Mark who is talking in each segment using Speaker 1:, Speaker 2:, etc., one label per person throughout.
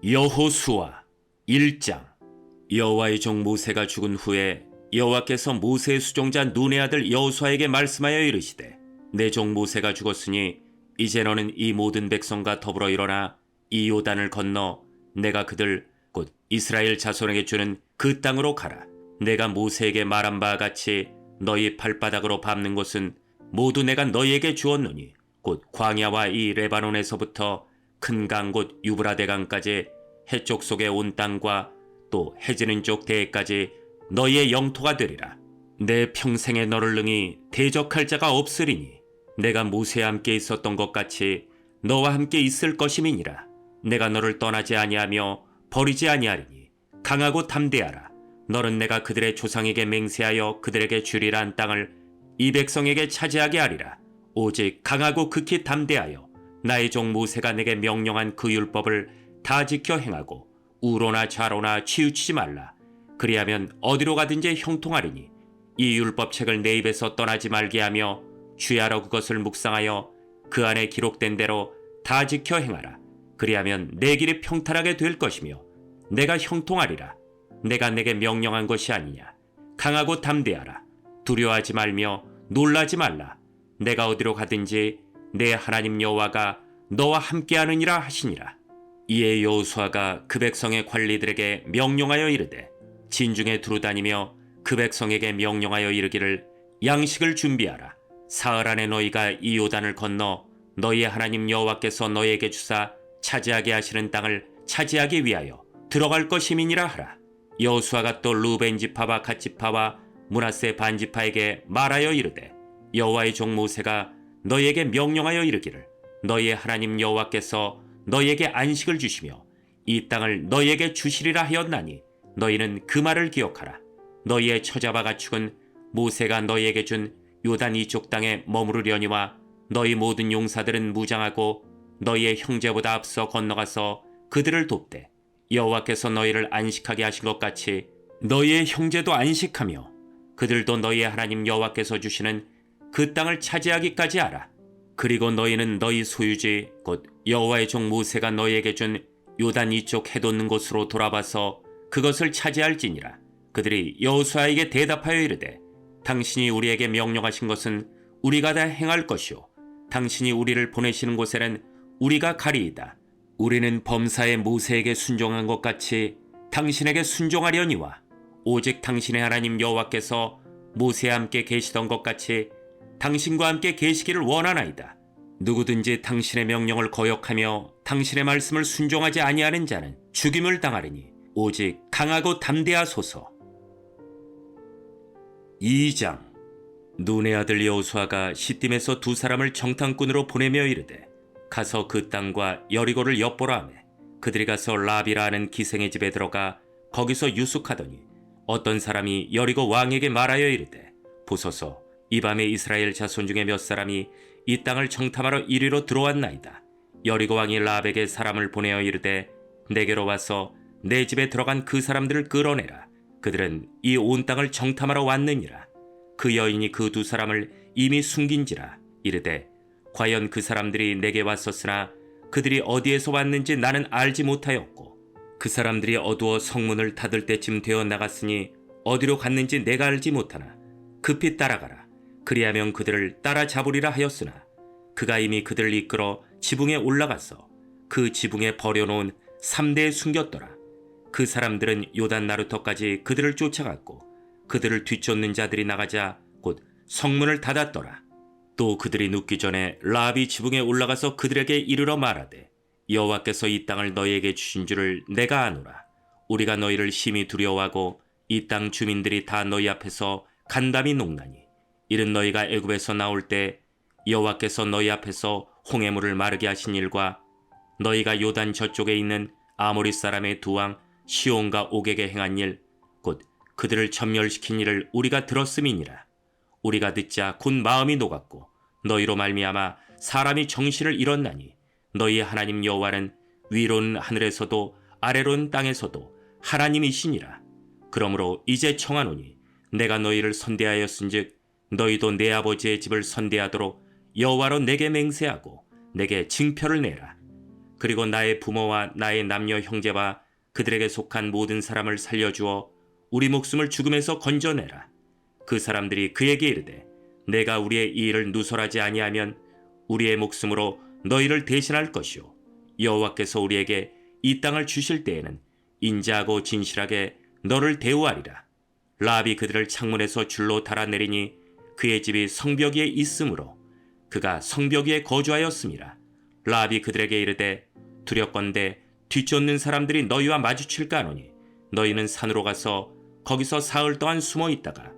Speaker 1: 여호수아 1장. 여호와의 종 모세가 죽은 후에 여호와께서 모세의 수종자 눈의 아들 여호수아에게 말씀하여 이르시되, 내 종 모세가 죽었으니 이제 너는 이 모든 백성과 더불어 일어나 이 요단을 건너 내가 그들 곧 이스라엘 자손에게 주는 그 땅으로 가라. 내가 모세에게 말한 바와 같이 너희 발바닥으로 밟는 곳은 모두 내가 너희에게 주었노니 곧 광야와 이 레바논에서부터 큰 강 곧 유브라데강까지 해쪽 속의 온 땅과 또 해지는 쪽 대해까지 너희의 영토가 되리라. 내 평생에 너를 능히 대적할 자가 없으리니 내가 모세와 함께 있었던 것 같이 너와 함께 있을 것임이니라. 내가 너를 떠나지 아니하며 버리지 아니하리니 강하고 담대하라. 너는 내가 그들의 조상에게 맹세하여 그들에게 주리라 한 땅을 이 백성에게 차지하게 하리라. 오직 강하고 극히 담대하여 나의 종 모세가 내게 명령한 그 율법을 다 지켜 행하고 우로나 좌로나 치우치지 말라. 그리하면 어디로 가든지 형통하리니 이 율법책을 내 입에서 떠나지 말게 하며 주야로 그것을 묵상하여 그 안에 기록된 대로 다 지켜 행하라. 그리하면 내 길이 평탄하게 될 것이며 내가 형통하리라. 내가 내게 명령한 것이 아니냐. 강하고 담대하라. 두려워하지 말며 놀라지 말라. 내가 어디로 가든지 내 하나님 여호와가 너와 함께하느니라 하시니라. 이에 여호수아가 그 백성의 관리들에게 명령하여 이르되, 진중에 두루다니며 그 백성에게 명령하여 이르기를, 양식을 준비하라. 사흘 안에 너희가 이 요단을 건너 너희의 하나님 여호와께서 너희에게 주사 차지하게 하시는 땅을 차지하기 위하여 들어갈 것임이니라 하라. 여호수아가 또 루벤 지파와 갓 지파와 므낫세 반 지파에게 말하여 이르되, 여호와의 종 모세가 너희에게 명령하여 이르기를, 너희의 하나님 여호와께서 너희에게 안식을 주시며 이 땅을 너희에게 주시리라 하였나니 너희는 그 말을 기억하라. 너희의 처자와 가축은 모세가 너희에게 준 요단 이쪽 땅에 머무르려니와 너희 모든 용사들은 무장하고 너희의 형제보다 앞서 건너가서 그들을 돕되, 여호와께서 너희를 안식하게 하신 것 같이 너희의 형제도 안식하며 그들도 너희의 하나님 여호와께서 주시는 그 땅을 차지하기까지 하라. 그리고 너희는 너희 소유지 곧 여호와의 종 모세가 너희에게 준 요단 이쪽 해돋는 곳으로 돌아와서 그것을 차지할지니라. 그들이 여호수아에게 대답하여 이르되, 당신이 우리에게 명령하신 것은 우리가 다 행할 것이요 당신이 우리를 보내시는 곳에는 우리가 가리이다. 우리는 범사에 모세에게 순종한 것 같이 당신에게 순종하려니와 오직 당신의 하나님 여호와께서 모세와 함께 계시던 것 같이 당신과 함께 계시기를 원하나이다. 누구든지 당신의 명령을 거역하며 당신의 말씀을 순종하지 아니하는 자는 죽임을 당하리니 오직 강하고 담대하소서. 2장. 눈의 아들 여호수아가 시딤에서 두 사람을 정탐꾼으로 보내며 이르되, 가서 그 땅과 여리고를 엿보라 하매, 그들이 가서 라비라 하는 기생의 집에 들어가 거기서 유숙하더니 어떤 사람이 여리고 왕에게 말하여 이르되, 보소서, 이 밤에 이스라엘 자손 중에 몇 사람이 이 땅을 정탐하러 이리로 들어왔나이다. 여리고 왕이 라백에 사람을 보내어 이르되, 내게로 와서 내 집에 들어간 그 사람들을 끌어내라. 그들은 이 온 땅을 정탐하러 왔느니라. 그 여인이 그 두 사람을 이미 숨긴지라. 이르되, 과연 그 사람들이 내게 왔었으나 그들이 어디에서 왔는지 나는 알지 못하였고, 그 사람들이 어두워 성문을 닫을 때쯤 되어 나갔으니 어디로 갔는지 내가 알지 못하나 급히 따라가라. 그리하면 그들을 따라잡으리라 하였으나 그가 이미 그들을 이끌어 지붕에 올라가서 그 지붕에 버려놓은 삼대에 숨겼더라. 그 사람들은 요단 나루터까지 그들을 쫓아갔고 그들을 뒤쫓는 자들이 나가자 곧 성문을 닫았더라. 또 그들이 눕기 전에 라합이 지붕에 올라가서 그들에게 이르러 말하되, 여호와께서 이 땅을 너희에게 주신 줄을 내가 아노라. 우리가 너희를 심히 두려워하고 이 땅 주민들이 다 너희 앞에서 간담이 녹나니, 이른 너희가 애굽에서 나올 때 여호와께서 너희 앞에서 홍해물을 마르게 하신 일과 너희가 요단 저쪽에 있는 아모리 사람의 두 왕 시온과 옥에게 행한 일 곧 그들을 전멸시킨 일을 우리가 들었음이니라. 우리가 듣자 곧 마음이 녹았고 너희로 말미암아 사람이 정신을 잃었나니, 너희 하나님 여호와는 위로는 하늘에서도 아래로는 땅에서도 하나님이시니라. 그러므로 이제 청하노니, 내가 너희를 선대하였은즉 너희도 내 아버지의 집을 선대하도록 여호와로 내게 맹세하고 내게 징표를 내라. 그리고 나의 부모와 나의 남녀 형제와 그들에게 속한 모든 사람을 살려주어 우리 목숨을 죽음에서 건져내라. 그 사람들이 그에게 이르되 내가 우리의 이 일을 누설하지 아니하면 우리의 목숨으로 너희를 대신할 것이요 여호와께서 우리에게 이 땅을 주실 때에는 인자하고 진실하게 너를 대우하리라. 라합이 그들을 창문에서 줄로 달아내리니 그의 집이 성벽 위에 있으므로 그가 성벽 위에 거주하였음이라. 라합이 그들에게 이르되 두렵건대 뒤쫓는 사람들이 너희와 마주칠까 하노니 너희는 산으로 가서 거기서 사흘 동안 숨어 있다가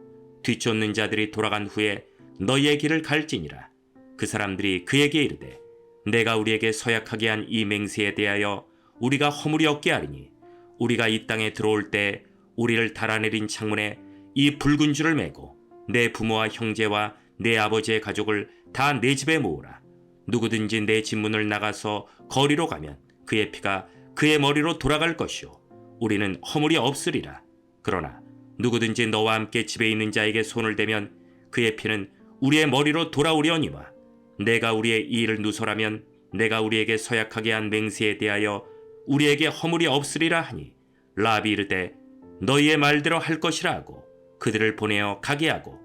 Speaker 1: 뒤쫓는 자들이 돌아간 후에 너희의 길을 갈지니라. 그 사람들이 그에게 이르되 내가 우리에게 서약하게 한 이 맹세에 대하여 우리가 허물이 없게 하리니 우리가 이 땅에 들어올 때 우리를 달아내린 창문에 이 붉은 줄을 매고 내 부모와 형제와 내 아버지의 가족을 다 내 집에 모으라. 누구든지 내 집 문을 나가서 거리로 가면 그의 피가 그의 머리로 돌아갈 것이요 우리는 허물이 없으리라. 그러나 누구든지 너와 함께 집에 있는 자에게 손을 대면 그의 피는 우리의 머리로 돌아오려니와 내가 우리의 이 일을 누설하면 내가 우리에게 서약하게 한 맹세에 대하여 우리에게 허물이 없으리라 하니 라합이 이르되 너희의 말대로 할 것이라 하고 그들을 보내어 가게 하고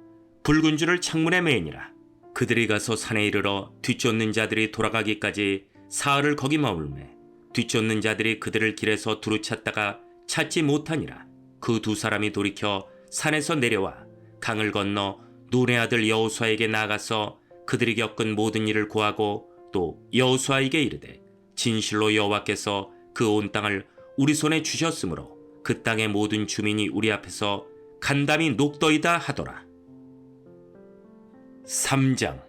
Speaker 1: 붉은 줄을 창문에 매니라. 그들이 가서 산에 이르러 뒤쫓는 자들이 돌아가기까지 사흘을 거기 머물매 뒤쫓는 자들이 그들을 길에서 두루 찾다가 찾지 못하니라. 그 두 사람이 돌이켜 산에서 내려와 강을 건너 눈의 아들 여호수아에게 나아가서 그들이 겪은 모든 일을 고하고 또 여호수아에게 이르되 진실로 여호와께서 그 온 땅을 우리 손에 주셨으므로 그 땅의 모든 주민이 우리 앞에서 간담이 녹더이다 하더라. 3장.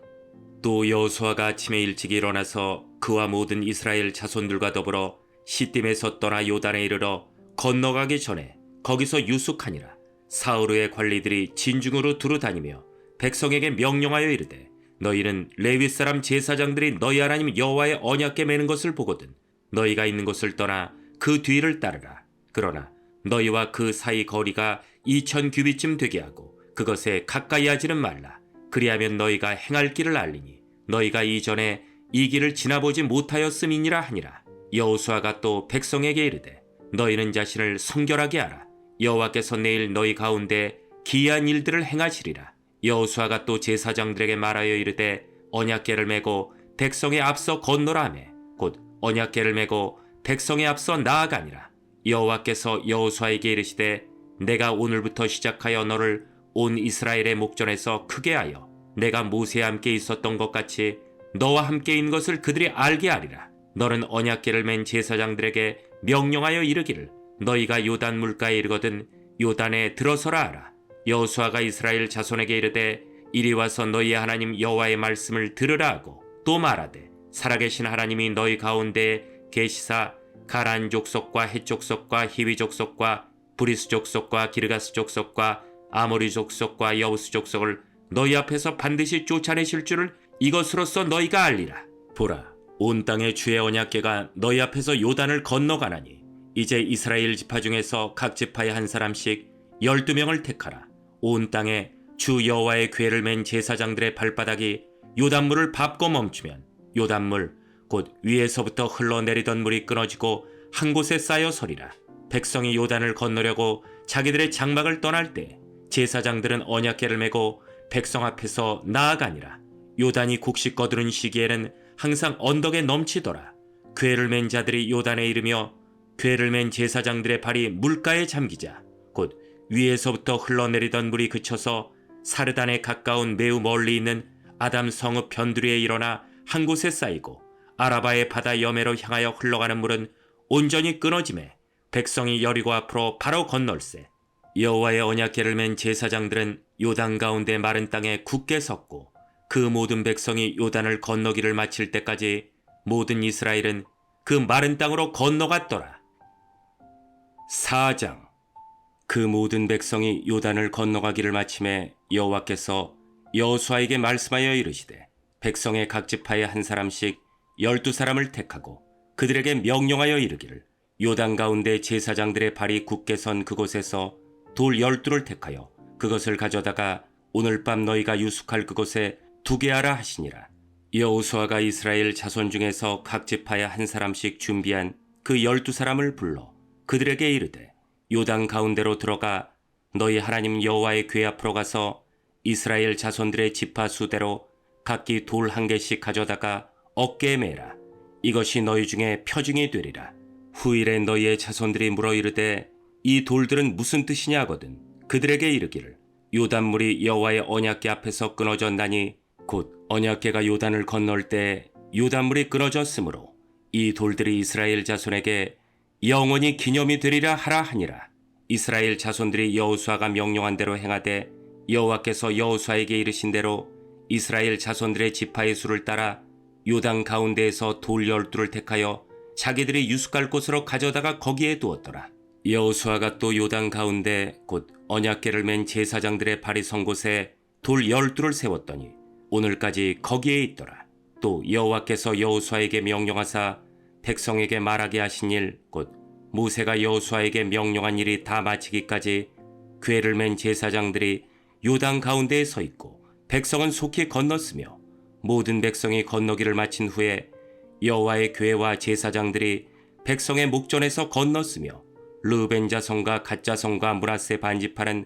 Speaker 1: 또 여호수아가 아침에 일찍 일어나서 그와 모든 이스라엘 자손들과 더불어 시딤에서 떠나 요단에 이르러 건너가기 전에 거기서 유숙하니라. 사흘 관리들이 진중으로 두루 다니며 백성에게 명령하여 이르되 너희는 레위 사람 제사장들이 너희 하나님 여호와의 언약궤 매는 것을 보거든 너희가 있는 곳을 떠나 그 뒤를 따르라. 그러나 너희와 그 사이 거리가 2000 규빗쯤 되게 하고 그것에 가까이 하지는 말라. 그리하면 너희가 행할 길을 알리니 너희가 이전에 이 길을 지나보지 못하였음이니라 하니라. 여호수아가 또 백성에게 이르되 너희는 자신을 성결하게 하라. 여호와께서 내일 너희 가운데 기이한 일들을 행하시리라. 여호수아가 또 제사장들에게 말하여 이르되 언약궤를 메고 백성의 앞서 건너라 하매 곧 언약궤를 메고 백성의 앞서 나아가니라. 여호와께서 여호수아에게 이르시되 내가 오늘부터 시작하여 너를 온 이스라엘의 목전에서 크게 하여 내가 모세와 함께 있었던 것 같이 너와 함께 있는 것을 그들이 알게 하리라. 너는 언약궤를 맨 제사장들에게 명령하여 이르기를 너희가 요단 물가에 이르거든 요단에 들어서라 하라. 여호수아가 이스라엘 자손에게 이르되 이리 와서 너희 하나님 여호와의 말씀을 들으라 하고 또 말하되 살아계신 하나님이 너희 가운데 계시사 가라안 족속과 헷 족속과 히위 족속과 브리스 족속과 기르가스 족속과 아모리 족속과 여부스 족속을 너희 앞에서 반드시 쫓아내실 줄을 이것으로써 너희가 알리라. 보라, 온 땅의 주의 언약궤가 너희 앞에서 요단을 건너가나니 이제 이스라엘 지파 중에서 각 지파에 한 사람씩 12명을 택하라. 온 땅에 주 여호와의 궤를 맨 제사장들의 발바닥이 요단물을 밟고 멈추면 요단물 곧 위에서부터 흘러내리던 물이 끊어지고 한 곳에 쌓여 서리라. 백성이 요단을 건너려고 자기들의 장막을 떠날 때 제사장들은 언약궤를 메고 백성 앞에서 나아가니라. 요단이 곡식 거두는 시기에는 항상 언덕에 넘치더라. 궤를 맨 자들이 요단에 이르며 궤를 맨 제사장들의 발이 물가에 잠기자 곧 위에서부터 흘러내리던 물이 그쳐서 사르단에 가까운 매우 멀리 있는 아담 성읍 변두리에 일어나 한 곳에 쌓이고 아라바의 바다 여매로 향하여 흘러가는 물은 온전히 끊어지매 백성이 여리고 앞으로 바로 건널세. 여호와의 언약궤를 맨 제사장들은 요단 가운데 마른 땅에 굳게 섰고 그 모든 백성이 요단을 건너기를 마칠 때까지 모든 이스라엘은 그 마른 땅으로 건너갔더라. 4장. 그 모든 백성이 요단을 건너가기를 마침에 여호와께서 여호수아에게 말씀하여 이르시되 백성의 각 지파에 한 사람씩 12사람을 택하고 그들에게 명령하여 이르기를 요단 가운데 제사장들의 발이 굳게 선 그곳에서 돌 12를 택하여 그것을 가져다가 오늘 밤 너희가 유숙할 그곳에 두게 하라 하시니라. 여호수아가 이스라엘 자손 중에서 각 지파에 한 사람씩 준비한 그 12사람을 불러 그들에게 이르되 요단 가운데로 들어가 너희 하나님 여호와의 궤 앞으로 가서 이스라엘 자손들의 지파 수대로 각기 돌 한 개씩 가져다가 어깨에 매라. 이것이 너희 중에 표징이 되리라. 후일에 너희의 자손들이 물어 이르되 이 돌들은 무슨 뜻이냐 하거든 그들에게 이르기를 요단물이 여호와의 언약궤 앞에서 끊어졌나니 곧 언약궤가 요단을 건널 때 요단물이 끊어졌으므로 이 돌들이 이스라엘 자손에게 영원히 기념이 되리라 하라 하니라. 이스라엘 자손들이 여호수아가 명령한 대로 행하되 여호와께서 여호수아에게 이르신 대로 이스라엘 자손들의 지파의 수를 따라 요단 가운데에서 돌 12를 택하여 자기들이 유숙할 곳으로 가져다가 거기에 두었더라. 여호수아가 또 요단 가운데 곧 언약궤를 맨 제사장들의 발이 선 곳에 돌 12를 세웠더니 오늘까지 거기에 있더라. 또 여호와께서 여호수아에게 명령하사 백성에게 말하게 하신 일 곧 모세가 여호수아에게 명령한 일이 다 마치기까지 궤를 맨 제사장들이 요단 가운데에 서 있고 백성은 속히 건넜으며 모든 백성이 건너기를 마친 후에 여호와의 궤와 제사장들이 백성의 목전에서 건넜으며 르벤 자손과 갓 자손과 므낫세 반지파는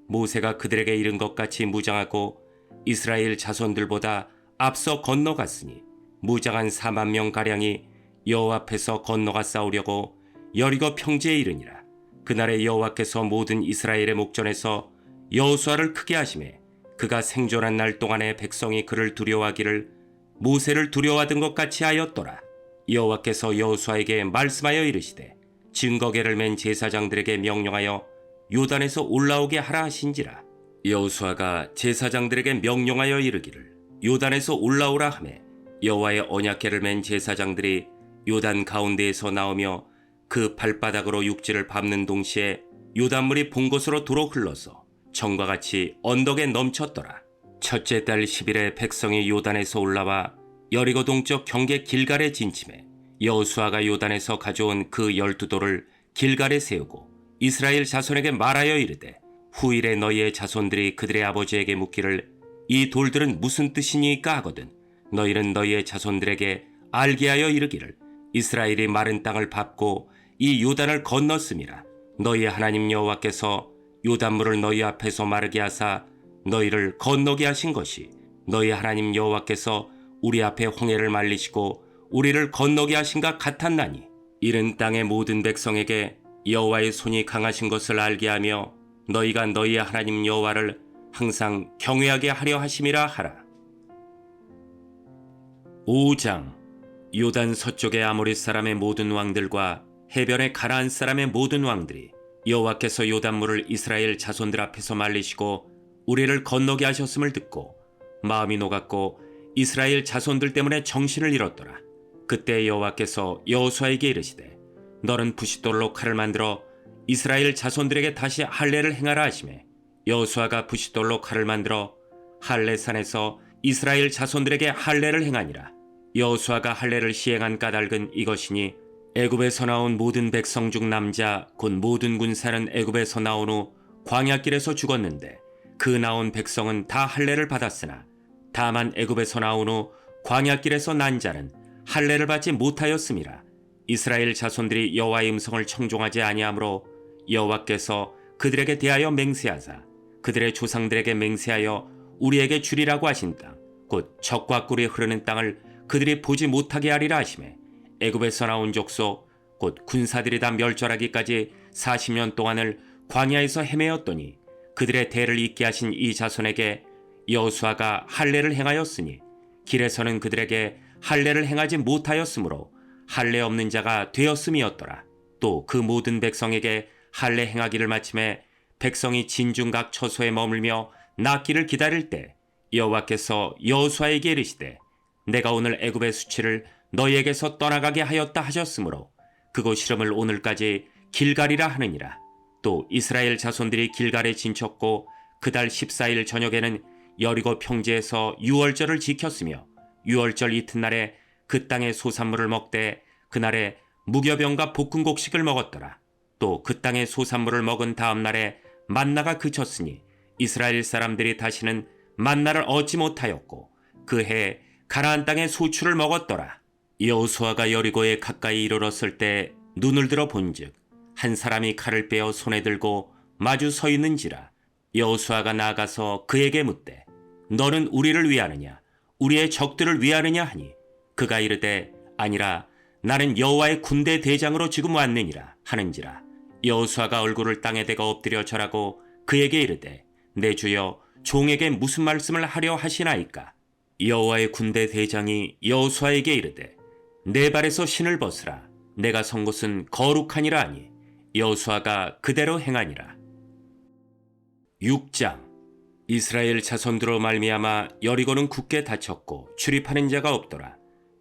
Speaker 1: 모세가 그들에게 이른 것 같이 무장하고 이스라엘 자손들보다 앞서 건너갔으니 무장한 4만 명 가량이 여호와 앞에서 건너가 싸우려고 여리고 평지에 이르니라. 그날에 여호와께서 모든 이스라엘의 목전에서 여호수아를 크게 하시매 그가 생존한 날 동안에 백성이 그를 두려워하기를 모세를 두려워하던 것 같이 하였더라. 여호와께서 여호수아에게 말씀하여 이르시되 증거궤를 맨 제사장들에게 명령하여 요단에서 올라오게 하라 하신지라. 여호수아가 제사장들에게 명령하여 이르기를 요단에서 올라오라 하매 여호와의 언약궤를 맨 제사장들이 요단 가운데에서 나오며 그 발바닥으로 육지를 밟는 동시에 요단물이 본 곳으로 도로 흘러서 정과 같이 언덕에 넘쳤더라. 첫째 달 10일에 백성이 요단에서 올라와 여리고 동쪽 경계 길갈에 진침해 여호수아가 요단에서 가져온 그 12돌을 길갈에 세우고 이스라엘 자손에게 말하여 이르되 후일에 너희의 자손들이 그들의 아버지에게 묻기를 이 돌들은 무슨 뜻이니까 하거든 너희는 너희의 자손들에게 알게 하여 이르기를 이스라엘이 마른 땅을 밟고 이 요단을 건넜음이라. 너희의 하나님 여호와께서 요단물을 너희 앞에서 마르게 하사 너희를 건너게 하신 것이 너희 하나님 여호와께서 우리 앞에 홍해를 말리시고 우리를 건너게 하신가 같았나니 이른 땅의 모든 백성에게 여호와의 손이 강하신 것을 알게 하며 너희가 너희의 하나님 여호와를 항상 경외하게 하려 하심이라 하라. 5장. 요단 서쪽의 아모리 사람의 모든 왕들과 해변의 가나안 사람의 모든 왕들이 여호와께서 요단물을 이스라엘 자손들 앞에서 말리시고 우리를 건너게 하셨음을 듣고 마음이 녹았고 이스라엘 자손들 때문에 정신을 잃었더라. 그때 여호와께서 여호수아에게 이르시되 너는 부싯돌로 칼을 만들어 이스라엘 자손들에게 다시 할례를 행하라 하시매 여호수아가 부싯돌로 칼을 만들어 할례산에서 이스라엘 자손들에게 할례를 행하니라. 여호수아가 할례를 시행한 까닭은 이것이니 애굽에서 나온 모든 백성 중 남자 곧 모든 군사는 애굽에서 나온 후 광야길에서 죽었는데 그 나온 백성은 다 할례를 받았으나 다만 애굽에서 나온 후 광야길에서 난 자는 할례를 받지 못하였음이라. 이스라엘 자손들이 여호와의 음성을 청종하지 아니하므로 여호와께서 그들에게 대하여 맹세하사 그들의 조상들에게 맹세하여 우리에게 주리라고 하신 땅 곧 젖과 꿀이 흐르는 땅을 그들이 보지 못하게 하리라 하시매 애굽에서 나온 족속 곧 군사들이 다 멸절하기까지 40년 동안을 광야에서 헤매었더니 그들의 대를 잇게 하신 이 자손에게 여호수아가 할례를 행하였으니 길에서는 그들에게 할례를 행하지 못하였으므로 할례 없는 자가 되었음이었더라. 또 그 모든 백성에게 할례 행하기를 마침에 백성이 진중각 처소에 머물며 낫기를 기다릴 때 여호와께서 여호수아에게 이르시되 내가 오늘 애굽의 수치를 너희에게서 떠나가게 하였다 하셨으므로 그곳 이름을 오늘까지 길갈이라 하느니라. 또 이스라엘 자손들이 길갈에 진쳤고 그달 14일 저녁에는 여리고 평지에서 유월절을 지켰으며 유월절 이튿날에 그 땅의 소산물을 먹되 그날에 무교병과 볶음곡식을 먹었더라. 또 그 땅의 소산물을 먹은 다음 날에 만나가 그쳤으니 이스라엘 사람들이 다시는 만나를 얻지 못하였고 그 해에 가나안 땅의 소출을 먹었더라. 여호수아가 여리고에 가까이 이르렀을 때 눈을 들어 본즉 한 사람이 칼을 빼어 손에 들고 마주 서 있는지라. 여호수아가 나아가서 그에게 묻되 너는 우리를 위하느냐 우리의 적들을 위하느냐 하니 그가 이르되 아니라 나는 여호와의 군대 대장으로 지금 왔느니라 하는지라. 여호수아가 얼굴을 땅에 대고 엎드려 절하고 그에게 이르되 내 주여 종에게 무슨 말씀을 하려 하시나이까. 여호와의 군대 대장이 여호수아에게 이르되 내 발에서 신을 벗으라. 내가 선 곳은 거룩하니라 하니 여호수아가 그대로 행하니라. 6장. 이스라엘 자손들로 말미암아 여리고는 굳게 닫혔고 출입하는 자가 없더라.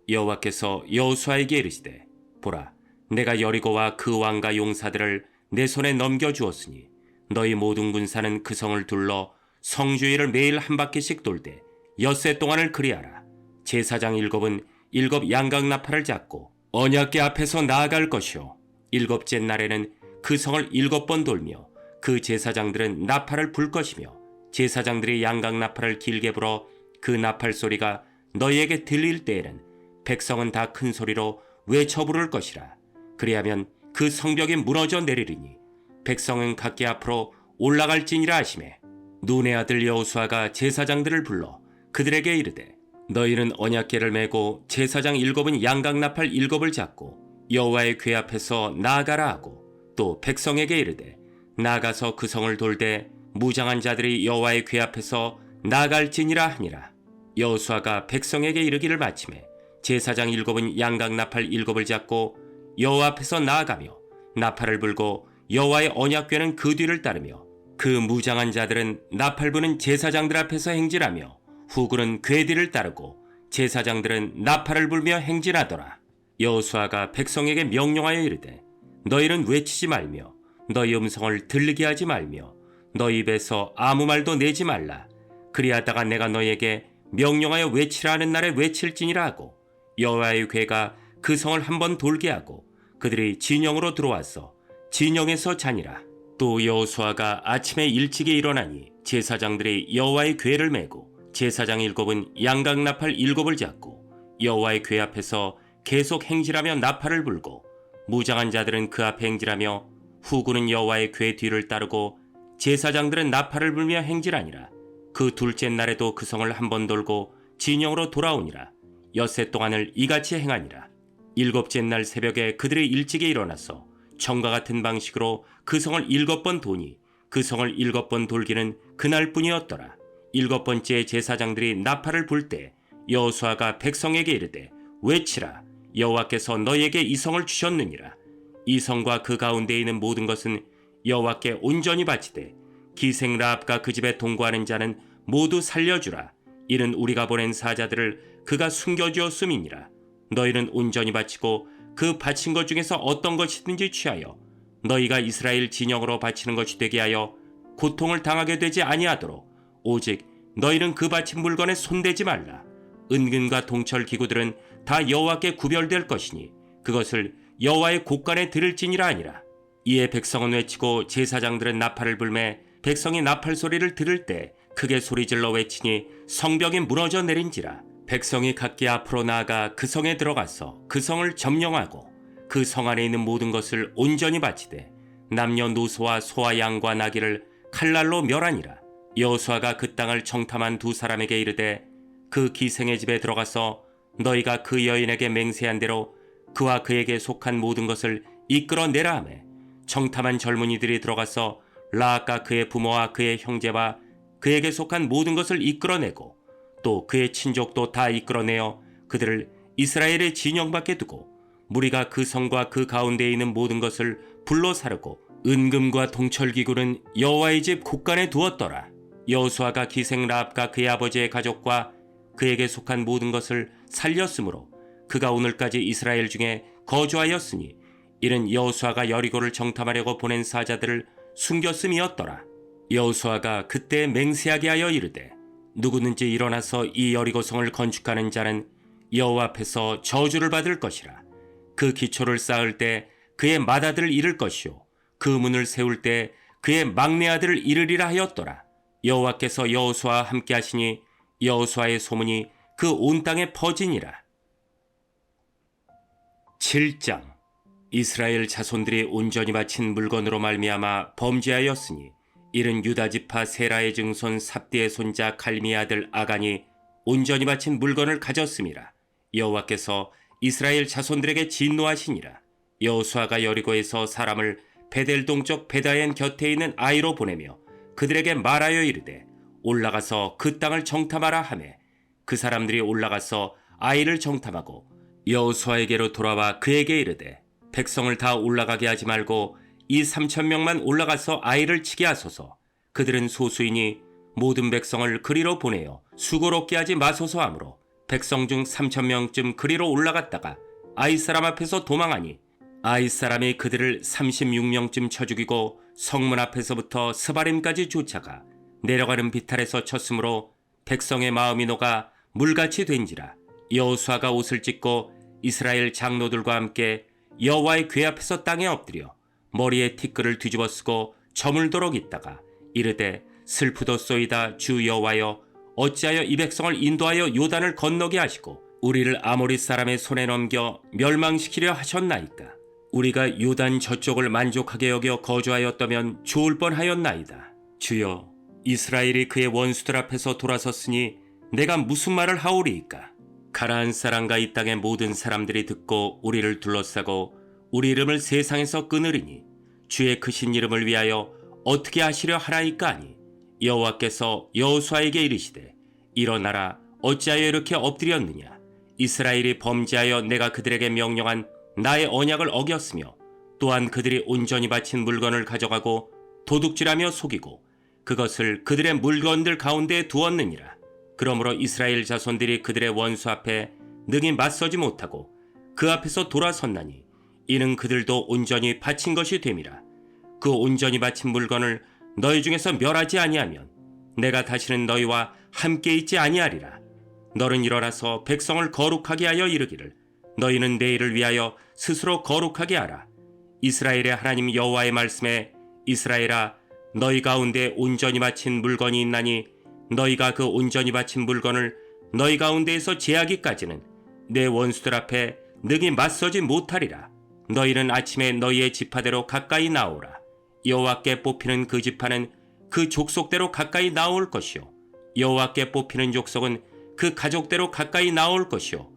Speaker 1: 여호와께서 여호수아에게 이르시되 보라 내가 여리고와 그 왕과 용사들을 내 손에 넘겨주었으니 너희 모든 군사는 그 성을 둘러 성주위를 매일 한 바퀴씩 돌되 엿새 동안을 그리하라. 제사장 7은 7 양각나팔을 잡고 언약궤 앞에서 나아갈 것이요 일곱째 날에는 그 성을 7번 돌며 그 제사장들은 나팔을 불 것이며 제사장들이 양각나팔을 길게 불어 그 나팔 소리가 너희에게 들릴 때에는 백성은 다 큰 소리로 외쳐 부를 것이라. 그리하면 그 성벽이 무너져 내리리니 백성은 각기 앞으로 올라갈지니라 하시매 눈의 아들 여호수아가 제사장들을 불러 그들에게 이르되 너희는 언약궤를 메고 제사장 7은 양각나팔 7을 잡고 여호와의 궤 앞에서 나아가라 하고 또 백성에게 이르되 나아가서 그 성을 돌되 무장한 자들이 여호와의 궤 앞에서 나아갈지니라 하니라. 여호수아가 백성에게 이르기를 마치매 제사장 7은 양각나팔 7을 잡고 여호와 앞에서 나아가며 나팔을 불고 여호와의 언약궤는 그 뒤를 따르며 그 무장한 자들은 나팔 부는 제사장들 앞에서 행진하며 후군은 궤 뒤를 따르고 제사장들은 나팔을 불며 행진하더라. 여호수아가 백성에게 명령하여 이르되 너희는 외치지 말며 너희 음성을 들리게 하지 말며 너희 입에서 아무 말도 내지 말라. 그리하다가 내가 너희에게 명령하여 외치라 하는 날에 외칠지니라 하고 여호와의 궤가 그 성을 한번 돌게 하고 그들이 진영으로 들어와서 진영에서 자니라. 또 여호수아가 아침에 일찍이 일어나니 제사장들이 여호와의 궤를 메고 제사장 7은 양각나팔 7을 잡고 여호와의 궤 앞에서 계속 행진하며 나팔을 불고 무장한 자들은 그 앞에 행진하며 후군은 여호와의 궤 뒤를 따르고 제사장들은 나팔을 불며 행진하니라. 그 둘째 날에도 그 성을 한번 돌고 진영으로 돌아오니라. 엿새 동안을 이같이 행하니라. 일곱째 날 새벽에 그들이 일찍이 일어나서 전과 같은 방식으로 그 성을 7번 도니 그 성을 7번 돌기는 그날뿐이었더라. 7번째 제사장들이 나팔을 불 때 여호수아가 백성에게 이르되 외치라. 여호와께서 너희에게 이 성을 주셨느니라. 이 성과 그 가운데 있는 모든 것은 여호와께 온전히 바치되 기생 라합과 그 집에 동거하는 자는 모두 살려주라. 이는 우리가 보낸 사자들을 그가 숨겨주었음이니라. 너희는 온전히 바치고 그 바친 것 중에서 어떤 것이든지 취하여 너희가 이스라엘 진영으로 바치는 것이 되게 하여 고통을 당하게 되지 아니하도록 오직 너희는 그 바친 물건에 손대지 말라. 은근과 동철 기구들은 다 여호와께 구별될 것이니 그것을 여호와의 곳간에 드릴지니라 하니라. 이에 백성은 외치고 제사장들은 나팔을 불매 백성이 나팔 소리를 들을 때 크게 소리질러 외치니 성벽이 무너져 내린지라. 백성이 각기 앞으로 나아가 그 성에 들어가서 그 성을 점령하고 그 성 안에 있는 모든 것을 온전히 바치되 남녀노소와 소와 양과 나귀를 칼날로 멸하니라. 여호수아가 그 땅을 정탐한 두 사람에게 이르되 그 기생의 집에 들어가서 너희가 그 여인에게 맹세한 대로 그와 그에게 속한 모든 것을 이끌어내라 하매 정탐한 젊은이들이 들어가서 라합과 그의 부모와 그의 형제와 그에게 속한 모든 것을 이끌어내고 또 그의 친족도 다 이끌어내어 그들을 이스라엘의 진영 밖에 두고 무리가 그 성과 그 가운데에 있는 모든 것을 불로 사르고 은금과 동철기구는 여호와의 집 곳간에 두었더라. 여호수아가 기생 라합과 그의 아버지의 가족과 그에게 속한 모든 것을 살렸으므로 그가 오늘까지 이스라엘 중에 거주하였으니 이는 여호수아가 여리고를 정탐하려고 보낸 사자들을 숨겼음이었더라. 여호수아가 그때 맹세하게 하여 이르되 누구든지 일어나서 이 여리고성을 건축하는 자는 여호와 앞에서 저주를 받을 것이라. 그 기초를 쌓을 때 그의 맏아들을 잃을 것이요 그 문을 세울 때 그의 막내 아들을 잃으리라 하였더라. 여호와께서 여호수아와 함께 하시니 여호수아의 소문이 그 온 땅에 퍼지니라. 7장. 이스라엘 자손들이 온전히 바친 물건으로 말미암아 범죄하였으니 이는 유다 지파 세라의 증손 삽디의 손자 갈미의 아들 아간이 온전히 바친 물건을 가졌음이라. 여호와께서 이스라엘 자손들에게 진노하시니라. 여호수아가 여리고에서 사람을 베델 동쪽 베다엔 곁에 있는 아이로 보내며 그들에게 말하여 이르되 올라가서 그 땅을 정탐하라 하매 그 사람들이 올라가서 아이를 정탐하고 여호수아에게로 돌아와 그에게 이르되 백성을 다 올라가게 하지 말고 이 3,000명만 올라가서 아이를 치게 하소서. 그들은 소수이니 모든 백성을 그리로 보내어 수고롭게 하지 마소서 하므로 백성 중 3,000명쯤 그리로 올라갔다가 아이 사람 앞에서 도망하니 아이 사람이 그들을 36명쯤 쳐 죽이고 성문 앞에서부터 스바림까지 쫓아가 내려가는 비탈에서 쳤으므로 백성의 마음이 녹아 물같이 된지라. 여호수아가 옷을 찢고 이스라엘 장로들과 함께 여호와의 궤 앞에서 땅에 엎드려 머리에 티끌을 뒤집어 쓰고 저물도록 있다가 이르되 슬프도소이다 주 여호와여 어찌하여 이 백성을 인도하여 요단을 건너게 하시고 우리를 아모리 사람의 손에 넘겨 멸망시키려 하셨나이까. 우리가 요단 저쪽을 만족하게 여겨 거주하였다면 좋을 뻔하였나이다. 주여 이스라엘이 그의 원수들 앞에서 돌아섰으니 내가 무슨 말을 하오리이까. 가나안 사람과 이 땅의 모든 사람들이 듣고 우리를 둘러싸고 우리 이름을 세상에서 끊으리니 주의 크신 이름을 위하여 어떻게 하시려 하나이까 하니 여호와께서 여호수아에게 이르시되 일어나라 어찌하여 이렇게 엎드렸느냐. 이스라엘이 범죄하여 내가 그들에게 명령한 나의 언약을 어겼으며 또한 그들이 온전히 바친 물건을 가져가고 도둑질하며 속이고 그것을 그들의 물건들 가운데에 두었느니라. 그러므로 이스라엘 자손들이 그들의 원수 앞에 능히 맞서지 못하고 그 앞에서 돌아섰나니 이는 그들도 온전히 바친 것이 됨이라. 그 온전히 바친 물건을 너희 중에서 멸하지 아니하면 내가 다시는 너희와 함께 있지 아니하리라. 너는 일어나서 백성을 거룩하게 하여 이르기를 너희는 내일을 위하여 스스로 거룩하게 하라. 이스라엘의 하나님 여호와의 말씀에 이스라엘아 너희 가운데 온전히 바친 물건이 있나니 너희가 그 온전히 바친 물건을 너희 가운데에서 제하기까지는 내 원수들 앞에 능히 맞서지 못하리라. 너희는 아침에 너희의 지파대로 가까이 나오라. 여호와께 뽑히는 그 지파는 그 족속대로 가까이 나올 것이요 여호와께 뽑히는 족속은 그 가족대로 가까이 나올 것이요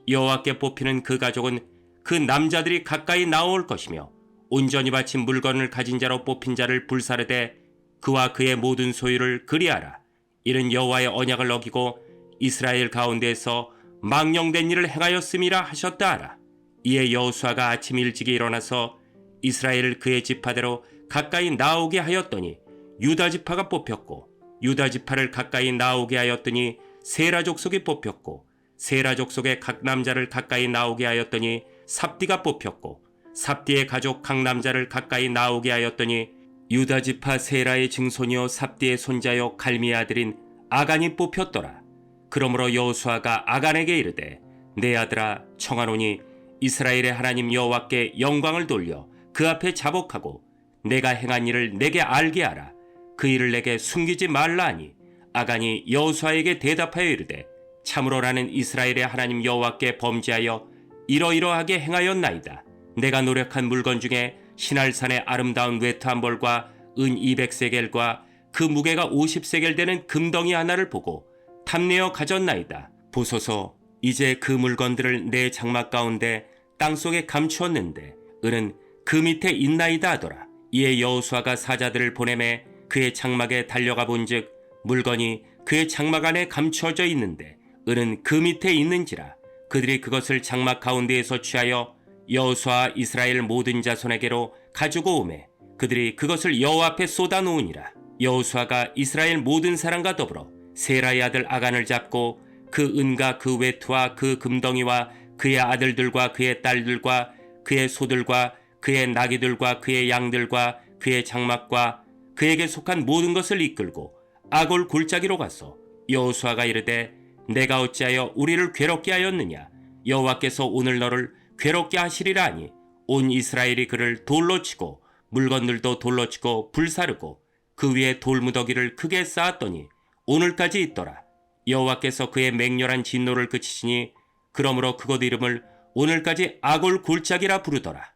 Speaker 1: 여호와께 뽑히는 그 가족은 그 남자들이 가까이 나올 것이며 온전히 바친 물건을 가진 자로 뽑힌 자를 불사르되 그와 그의 모든 소유를 그리하라. 이는 여호와의 언약을 어기고 이스라엘 가운데에서 망령된 일을 행하였음이라 하셨다 하라. 이에 여호수아가 아침 일찍이 일어나서 이스라엘을 그의 지파대로 가까이 나오게 하였더니 유다 지파가 뽑혔고 유다 지파를 가까이 나오게 하였더니 세라 족속이 뽑혔고 세라 족속의 각 남자를 가까이 나오게 하였더니 삽디가 뽑혔고 삽디의 가족 각 남자를 가까이 나오게 하였더니 유다 지파 세라의 증손이요 삽디의 손자요 갈미의 아들인 아간이 뽑혔더라. 그러므로 여호수아가 아간에게 이르되 내 아들아 청하노니 이스라엘의 하나님 여호와께 영광을 돌려 그 앞에 자복하고 내가 행한 일을 내게 알게 하라. 그 일을 내게 숨기지 말라 하니 아간이 여호수아에게 대답하여 이르되 참으로 나는 이스라엘의 하나님 여호와께 범죄하여 이러이러하게 행하였나이다. 내가 노력한 물건 중에 시날산의 아름다운 외투 한 벌과 은 200세겔과 그 무게가 50세겔 되는 금덩이 하나를 보고 탐내어 가졌나이다. 보소서 이제 그 물건들을 내 장막 가운데 땅속에 감추었는데 은은 그 밑에 있나이다 하더라. 이에 여호수아가 사자들을 보내매 그의 장막에 달려가 본즉 물건이 그의 장막 안에 감추어져 있는데 은은 그 밑에 있는지라. 그들이 그것을 장막 가운데에서 취하여 여호수아 이스라엘 모든 자손에게로 가지고 오매 그들이 그것을 여호와 앞에 쏟아 놓으니라. 여호수아가 이스라엘 모든 사람과 더불어 세라의 아들 아간을 잡고 그 은과 그 외투와 그 금덩이와 그의 아들들과 그의 딸들과 그의 소들과 그의 나귀들과 그의 양들과 그의 장막과 그에게 속한 모든 것을 이끌고 아골 골짜기로 가서 여호수아가 이르되 내가 어찌하여 우리를 괴롭게 하였느냐. 여호와께서 오늘 너를 괴롭게 하시리라 하니 온 이스라엘이 그를 돌로 치고 물건들도 돌로 치고 불사르고 그 위에 돌무더기를 크게 쌓았더니 오늘까지 있더라. 여호와께서 그의 맹렬한 진노를 그치시니 그러므로 그곳 이름을 오늘까지 아골 골짜기라 부르더라.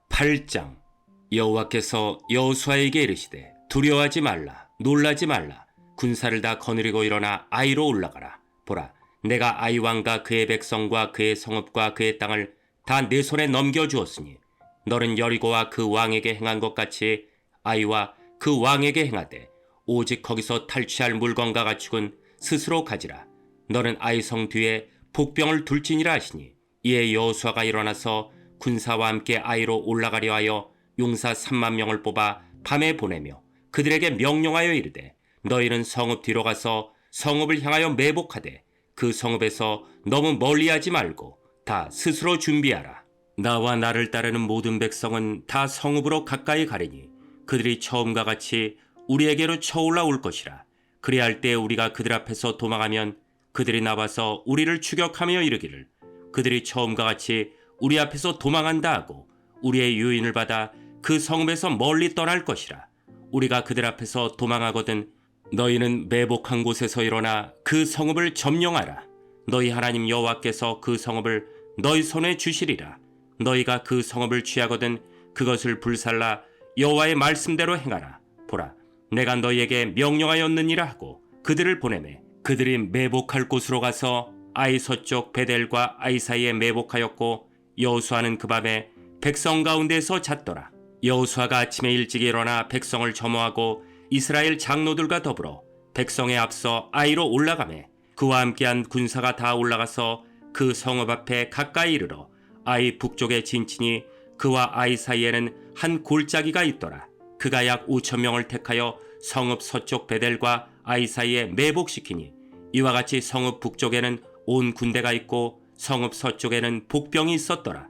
Speaker 1: 8장. 여호와께서 여호수아에게 이르시되 두려워하지 말라, 놀라지 말라. 군사를 다 거느리고 일어나 아이로 올라가라. 보라, 내가 아이 왕과 그의 백성과 그의 성읍과 그의 땅을 다 내 손에 넘겨주었으니 너는 여리고와 그 왕에게 행한 것 같이 아이와 그 왕에게 행하되 오직 거기서 탈취할 물건과 가축은 스스로 가지라. 너는 아이 성 뒤에 복병을 둘지니라 하시니 이에 여호수아가 일어나서 군사와 함께 아이로 올라가려 하여 용사 3만 명을 뽑아 밤에 보내며 그들에게 명령하여 이르되 너희는 성읍 뒤로 가서 성읍을 향하여 매복하되 그 성읍에서 너무 멀리하지 말고 다 스스로 준비하라. 나와 나를 따르는 모든 백성은 다 성읍으로 가까이 가리니 그들이 처음과 같이 우리에게로 쳐올라 올 것이라. 그리할 때 우리가 그들 앞에서 도망하면 그들이 나와서 우리를 추격하며 이르기를 그들이 처음과 같이 우리 앞에서 도망한다 하고 우리의 유인을 받아 그 성읍에서 멀리 떠날 것이라. 우리가 그들 앞에서 도망하거든 너희는 매복한 곳에서 일어나 그 성읍을 점령하라. 너희 하나님 여호와께서 그 성읍을 너희 손에 주시리라. 너희가 그 성읍을 취하거든 그것을 불살라 여호와의 말씀대로 행하라. 보라, 내가 너희에게 명령하였느니라 하고 그들을 보내매 그들이 매복할 곳으로 가서 아이 서쪽 베델과 아이 사이에 매복하였고 여호수아는 그 밤에 백성 가운데서 잤더라. 여호수아가 아침에 일찍 일어나 백성을 점호하고 이스라엘 장로들과 더불어 백성에 앞서 아이로 올라가매 그와 함께한 군사가 다 올라가서 그 성읍 앞에 가까이 이르러 아이 북쪽에 진치니 그와 아이 사이에는 한 골짜기가 있더라. 그가 약 5천 명을 택하여 성읍 서쪽 베델과 아이 사이에 매복시키니 이와 같이 성읍 북쪽에는 온 군대가 있고 성읍 서쪽에는 복병이 있었더라.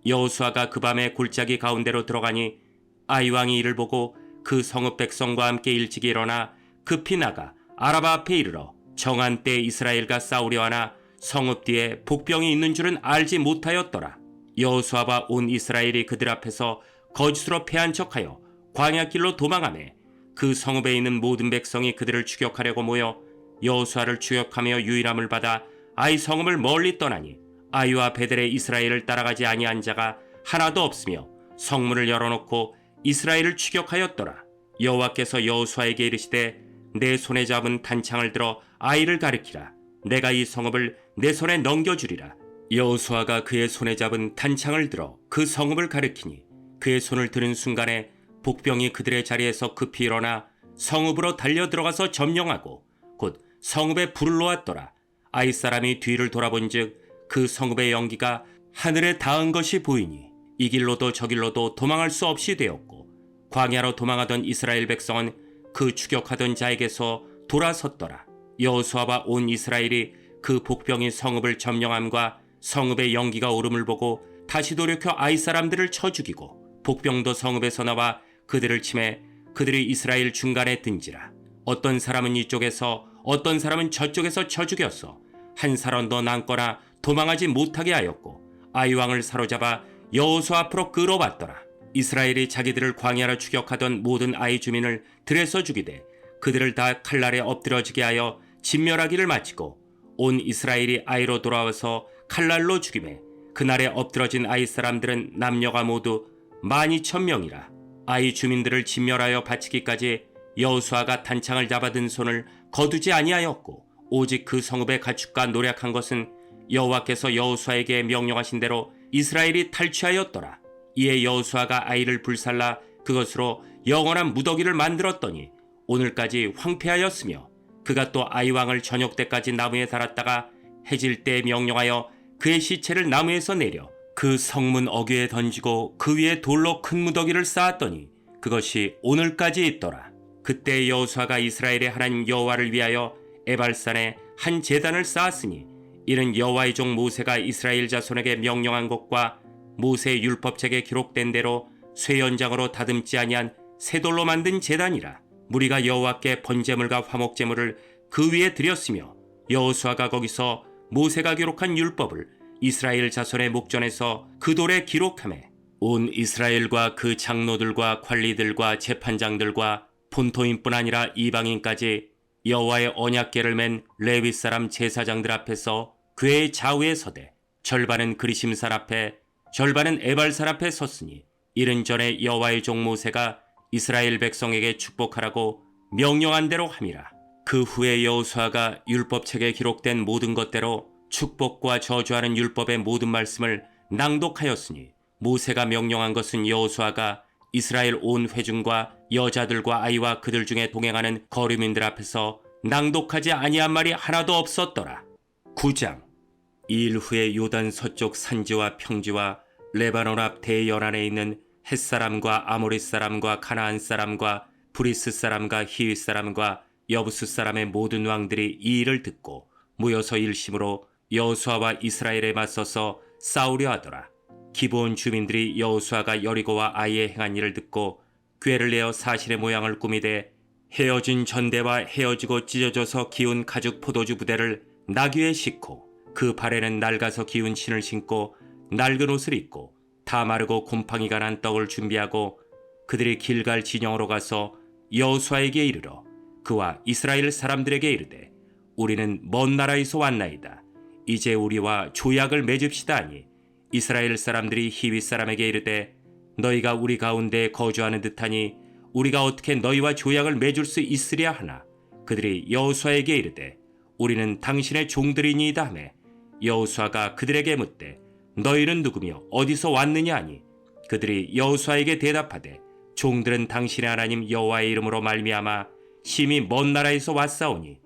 Speaker 1: 여호수아가 그 밤에 골짜기 가운데로 들어가니 아이 왕이 이를 보고 그 성읍 백성과 함께 일찍 일어나 급히 나가 아라바 앞에 이르러 정한 때 이스라엘과 싸우려 하나 성읍 뒤에 복병이 있는 줄은 알지 못하였더라. 여호수아와 온 이스라엘이 그들 앞에서 거짓으로 패한 척하여 광야길로 도망하매 그 성읍에 있는 모든 백성이 그들을 추격하려고 모여 여호수아를 추격하며 유일함을 받아 아이 성읍을 멀리 떠나니 아이와 베델의 이스라엘을 따라가지 아니한 자가 하나도 없으며 성문을 열어놓고 이스라엘을 추격하였더라. 여호와께서 여호수아에게 이르시되 내 손에 잡은 단창을 들어 아이를 가리키라. 내가 이 성읍을 내 손에 넘겨주리라. 여호수아가 그의 손에 잡은 단창을 들어 그 성읍을 가리키니 그의 손을 드는 순간에 복병이 그들의 자리에서 급히 일어나 성읍으로 달려 들어가서 점령하고 곧 성읍에 불을 놓았더라. 아이 사람이 뒤를 돌아본즉 그 성읍의 연기가 하늘에 닿은 것이 보이니 이 길로도 저 길로도 도망할 수 없이 되었고 광야로 도망하던 이스라엘 백성은 그 추격하던 자에게서 돌아섰더라. 여호수아와 온 이스라엘이 그 복병이 성읍을 점령함과 성읍의 연기가 오름을 보고 다시 돌이켜 아이 사람들을 쳐 죽이고 복병도 성읍에서 나와 그들을 치매 그들이 이스라엘 중간에 든지라. 어떤 사람은 이쪽에서 어떤 사람은 저쪽에서 쳐 죽였어 한 사람도 남거나 도망하지 못하게 하였고 아이 왕을 사로잡아 여호수아 앞으로 끌어왔더라. 이스라엘이 자기들을 광야로 추격하던 모든 아이 주민을 들에서 죽이되 그들을 다 칼날에 엎드러지게 하여 진멸하기를 마치고 온 이스라엘이 아이로 돌아와서 칼날로 죽이매 그날에 엎드러진 아이 사람들은 남녀가 모두 12,000명이라. 아이 주민들을 진멸하여 바치기까지 여호수아가 단창을 잡아든 손을 거두지 아니하였고 오직 그 성읍의 가축과 노력한 것은 여호와께서 여호수아에게 명령하신 대로 이스라엘이 탈취하였더라. 이에 여호수아가 아이를 불살라 그것으로 영원한 무더기를 만들었더니 오늘까지 황폐하였으며 그가 또 아이 왕을 저녁 때까지 나무에 달았다가 해질 때 명령하여 그의 시체를 나무에서 내려 그 성문 어귀에 던지고 그 위에 돌로 큰 무더기를 쌓았더니 그것이 오늘까지 있더라. 그때 여호수아가 이스라엘의 하나님 여호와를 위하여 에발산에 한 제단을 쌓았으니 이는 여호와의 종 모세가 이스라엘 자손에게 명령한 것과 모세의 율법책에 기록된 대로 쇠연장으로 다듬지 아니한 쇠돌로 만든 제단이라. 무리가 여호와께 번제물과 화목제물을 그 위에 드렸으며 여호수아가 거기서 모세가 기록한 율법을 이스라엘 자손의 목전에서 그 돌에 기록하매 온 이스라엘과 그 장로들과 관리들과 재판장들과 본토인뿐 아니라 이방인까지 여호와의 언약궤를 맨 레위 사람 제사장들 앞에서 궤의 좌우에 서되 절반은 그리심산 앞에 절반은 에발산 앞에 섰으니 이른 전에 여호와의 종 모세가 이스라엘 백성에게 축복하라고 명령한 대로 함이라. 그 후에 여호수아가 율법책에 기록된 모든 것대로 축복과 저주하는 율법의 모든 말씀을 낭독하였으니 모세가 명령한 것은 여호수아가 이스라엘 온 회중과 여자들과 아이와 그들 중에 동행하는 거류민들 앞에서 낭독하지 아니한 말이 하나도 없었더라. 9장. 이 일 후에 요단 서쪽 산지와 평지와 레바논 앞 대연안에 있는 헷사람과 아모리 사람과 가나안 사람과 브리스 사람과 히윗 사람과 여부스 사람의 모든 왕들이 이 일을 듣고 모여서 일심으로 여호수아와 이스라엘에 맞서서 싸우려 하더라. 기브온 주민들이 여호수아가 여리고와 아이에 행한 일을 듣고 궤를 내어 사실의 모양을 꾸미되 헤어진 전대와 헤어지고 찢어져서 기운 가죽 포도주 부대를 나귀에 싣고 그 발에는 낡아서 기운 신을 신고 낡은 옷을 입고 다 마르고 곰팡이가 난 떡을 준비하고 그들이 길갈 진영으로 가서 여호수아에게 이르러 그와 이스라엘 사람들에게 이르되 우리는 먼 나라에서 왔나이다. 이제 우리와 조약을 맺읍시다 하니 이스라엘 사람들이 히윗 사람에게 이르되 너희가 우리 가운데 거주하는 듯하니 우리가 어떻게 너희와 조약을 맺을 수 있으랴 하나 그들이 여호수아에게 이르되 우리는 당신의 종들이니이다 하매 여호수아가 그들에게 묻되 너희는 누구며 어디서 왔느냐 하니 그들이 여호수아에게 대답하되 종들은 당신의 하나님 여호와의 이름으로 말미암아 심히 먼 나라에서 왔사오니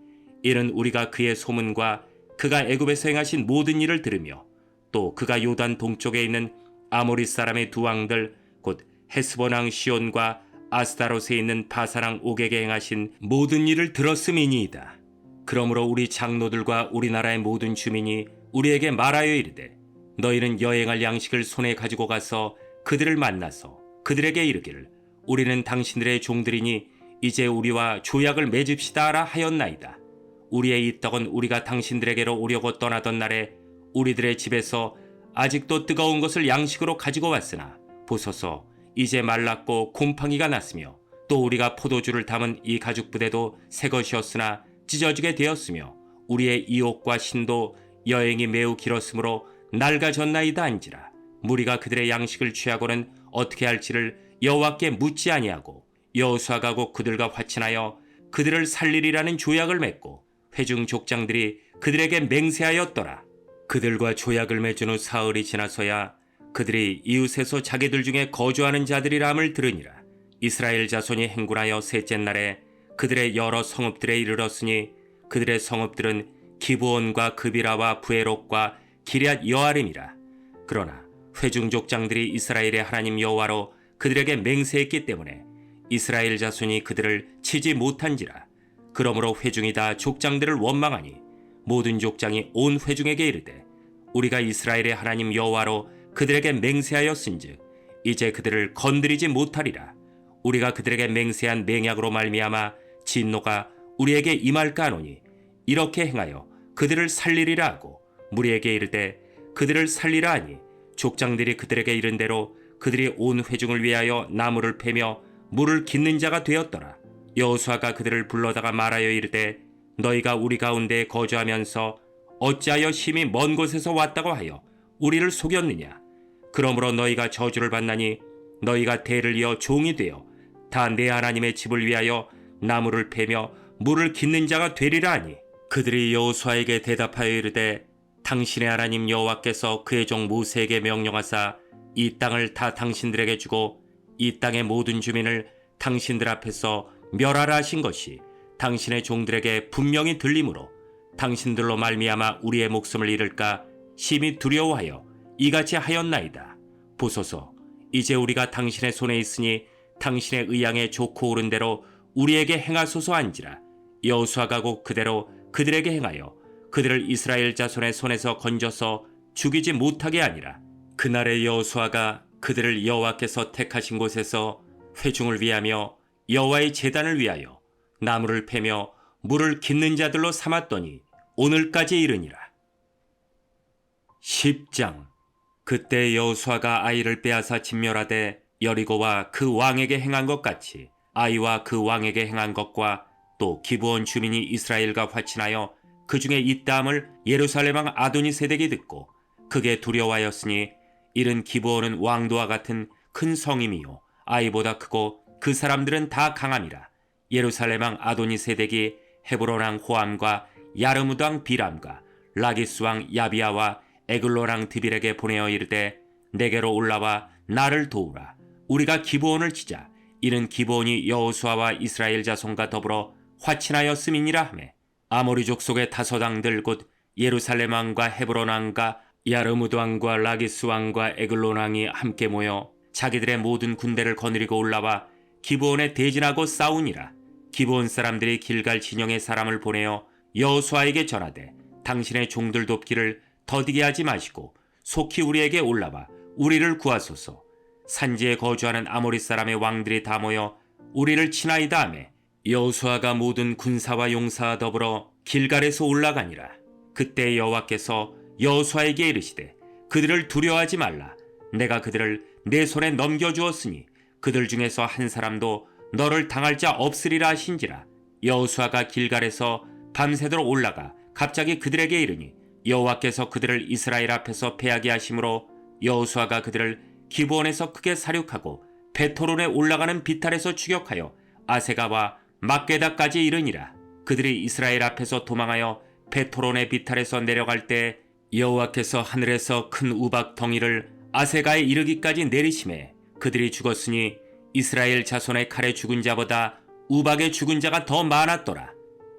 Speaker 1: 이는 우리가 그의 소문과 그가 애굽에서 행하신 모든 일을 들으며 또 그가 요단 동쪽에 있는 아모리 사람의 두 왕들 곧 헤스본 왕 시온과 아스타롯에 있는 바산 왕 옥에게 행하신 모든 일을 들었음이니이다. 그러므로 우리 장로들과 우리나라의 모든 주민이 우리에게 말하여 이르되 너희는 여행할 양식을 손에 가지고 가서 그들을 만나서 그들에게 이르기를 우리는 당신들의 종들이니 이제 우리와 조약을 맺읍시다 하라 하였나이다. 우리의 이 떡은 우리가 당신들에게로 오려고 떠나던 날에 우리들의 집에서 아직도 뜨거운 것을 양식으로 가지고 왔으나 보소서 이제 말랐고 곰팡이가 났으며 또 우리가 포도주를 담은 이 가죽 부대도 새 것이었으나 찢어지게 되었으며 우리의 이 옷과 신도 여행이 매우 길었으므로 낡아졌나이다 한지라. 무리가 그들의 양식을 취하고는 어떻게 할지를 여호와께 묻지 아니하고 여호수아가 곧 그들과 화친하여 그들을 살리리라는 조약을 맺고 회중 족장들이 그들에게 맹세하였더라. 그들과 조약을 맺은 후 사흘이 지나서야 그들이 이웃에서 자기들 중에 거주하는 자들이람을 들으니라. 이스라엘 자손이 행군하여 셋째 날에 그들의 여러 성읍들에 이르렀으니 그들의 성읍들은 기브온과 그비라와 부에롯과 기럇 여아림이라. 그러나 회중 족장들이 이스라엘의 하나님 여호와로 그들에게 맹세했기 때문에 이스라엘 자손이 그들을 치지 못한지라. 그러므로 회중이 다 족장들을 원망하니 모든 족장이 온 회중에게 이르되 우리가 이스라엘의 하나님 여호와로 그들에게 맹세하였은즉 이제 그들을 건드리지 못하리라. 우리가 그들에게 맹세한 맹약으로 말미암아 진노가 우리에게 임할까 하노니 이렇게 행하여 그들을 살리리라 하고 무리에게 이르되 그들을 살리라 하니 족장들이 그들에게 이른 대로 그들이 온 회중을 위하여 나무를 패며 물을 깃는 자가 되었더라. 여호수아가 그들을 불러다가 말하여 이르되 너희가 우리 가운데 거주하면서 어찌하여 심히 먼 곳에서 왔다고 하여 우리를 속였느냐. 그러므로 너희가 저주를 받나니 너희가 대를 이어 종이 되어 다 내 하나님의 집을 위하여 나무를 패며 물을 깃는 자가 되리라 하니 그들이 여호수아에게 대답하여 이르되 당신의 하나님 여호와께서 그의 종 모세에게 명령하사 이 땅을 다 당신들에게 주고 이 땅의 모든 주민을 당신들 앞에서 멸하라 하신 것이 당신의 종들에게 분명히 들리므로 당신들로 말미암아 우리의 목숨을 잃을까 심히 두려워하여 이같이 하였나이다. 보소서 이제 우리가 당신의 손에 있으니 당신의 의향에 좋고 옳은 대로 우리에게 행하소서 한지라. 여호수아가 곧 그대로 그들에게 행하여 그들을 이스라엘 자손의 손에서 건져서 죽이지 못하게 하니라. 그날에 여호수아가 그들을 여호와께서 택하신 곳에서 회중을 위하며 여호와의 제단을 위하여 나무를 패며 물을 깃는 자들로 삼았더니 오늘까지 이르니라. 10장. 그때 여호수아가 아이를 빼앗아 진멸하되 여리고와 그 왕에게 행한 것 같이 아이와 그 왕에게 행한 것과 또 기브온 주민이 이스라엘과 화친하여 그 중에 있다함을 예루살렘 왕 아도니세덱이 듣고 크게 두려워하였으니 이른 기브온은 왕도와 같은 큰 성임이요 아이보다 크고 그 사람들은 다 강함이라. 예루살렘 왕 아도니세덱이 헤브론 왕 호암과 야르무드 왕 비람과 라기스 왕 야비아와 에글론 왕 드빌에게 보내어 이르되 내게로 올라와 나를 도우라. 우리가 기브온을 치자. 이는 기브온이 여호수아와 이스라엘 자손과 더불어 화친하였음이니라 하매 아모리족 속의 다섯 왕들 곧 예루살렘 왕과 헤브론 왕과 야르무드 왕과 라기스 왕과 에글론 왕이 함께 모여 자기들의 모든 군대를 거느리고 올라와 기브온에 대진하고 싸우니라. 기브온 사람들이 길갈 진영의 사람을 보내어 여호수아에게 전하되 당신의 종들 돕기를 더디게 하지 마시고 속히 우리에게 올라와 우리를 구하소서. 산지에 거주하는 아모리 사람의 왕들이 다 모여 우리를 치나이다 하매 여호수아가 모든 군사와 용사와 더불어 길갈에서 올라가니라. 그때 여호와께서 여호수아에게 이르시되 그들을 두려워하지 말라. 내가 그들을 내 손에 넘겨주었으니 그들 중에서 한 사람도 너를 당할 자 없으리라 하신지라. 여호수아가 길갈에서 밤새도록 올라가 갑자기 그들에게 이르니 여호와께서 그들을 이스라엘 앞에서 패하게 하심으로 여호수아가 그들을 기브온에서 크게 사륙하고 베토론에 올라가는 비탈에서 추격하여 아세가와 막게다까지 이르니라. 그들이 이스라엘 앞에서 도망하여 베토론의 비탈에서 내려갈 때 여호와께서 하늘에서 큰 우박 덩이를 아세가에 이르기까지 내리심에 그들이 죽었으니 이스라엘 자손의 칼에 죽은 자보다 우박에 죽은 자가 더 많았더라.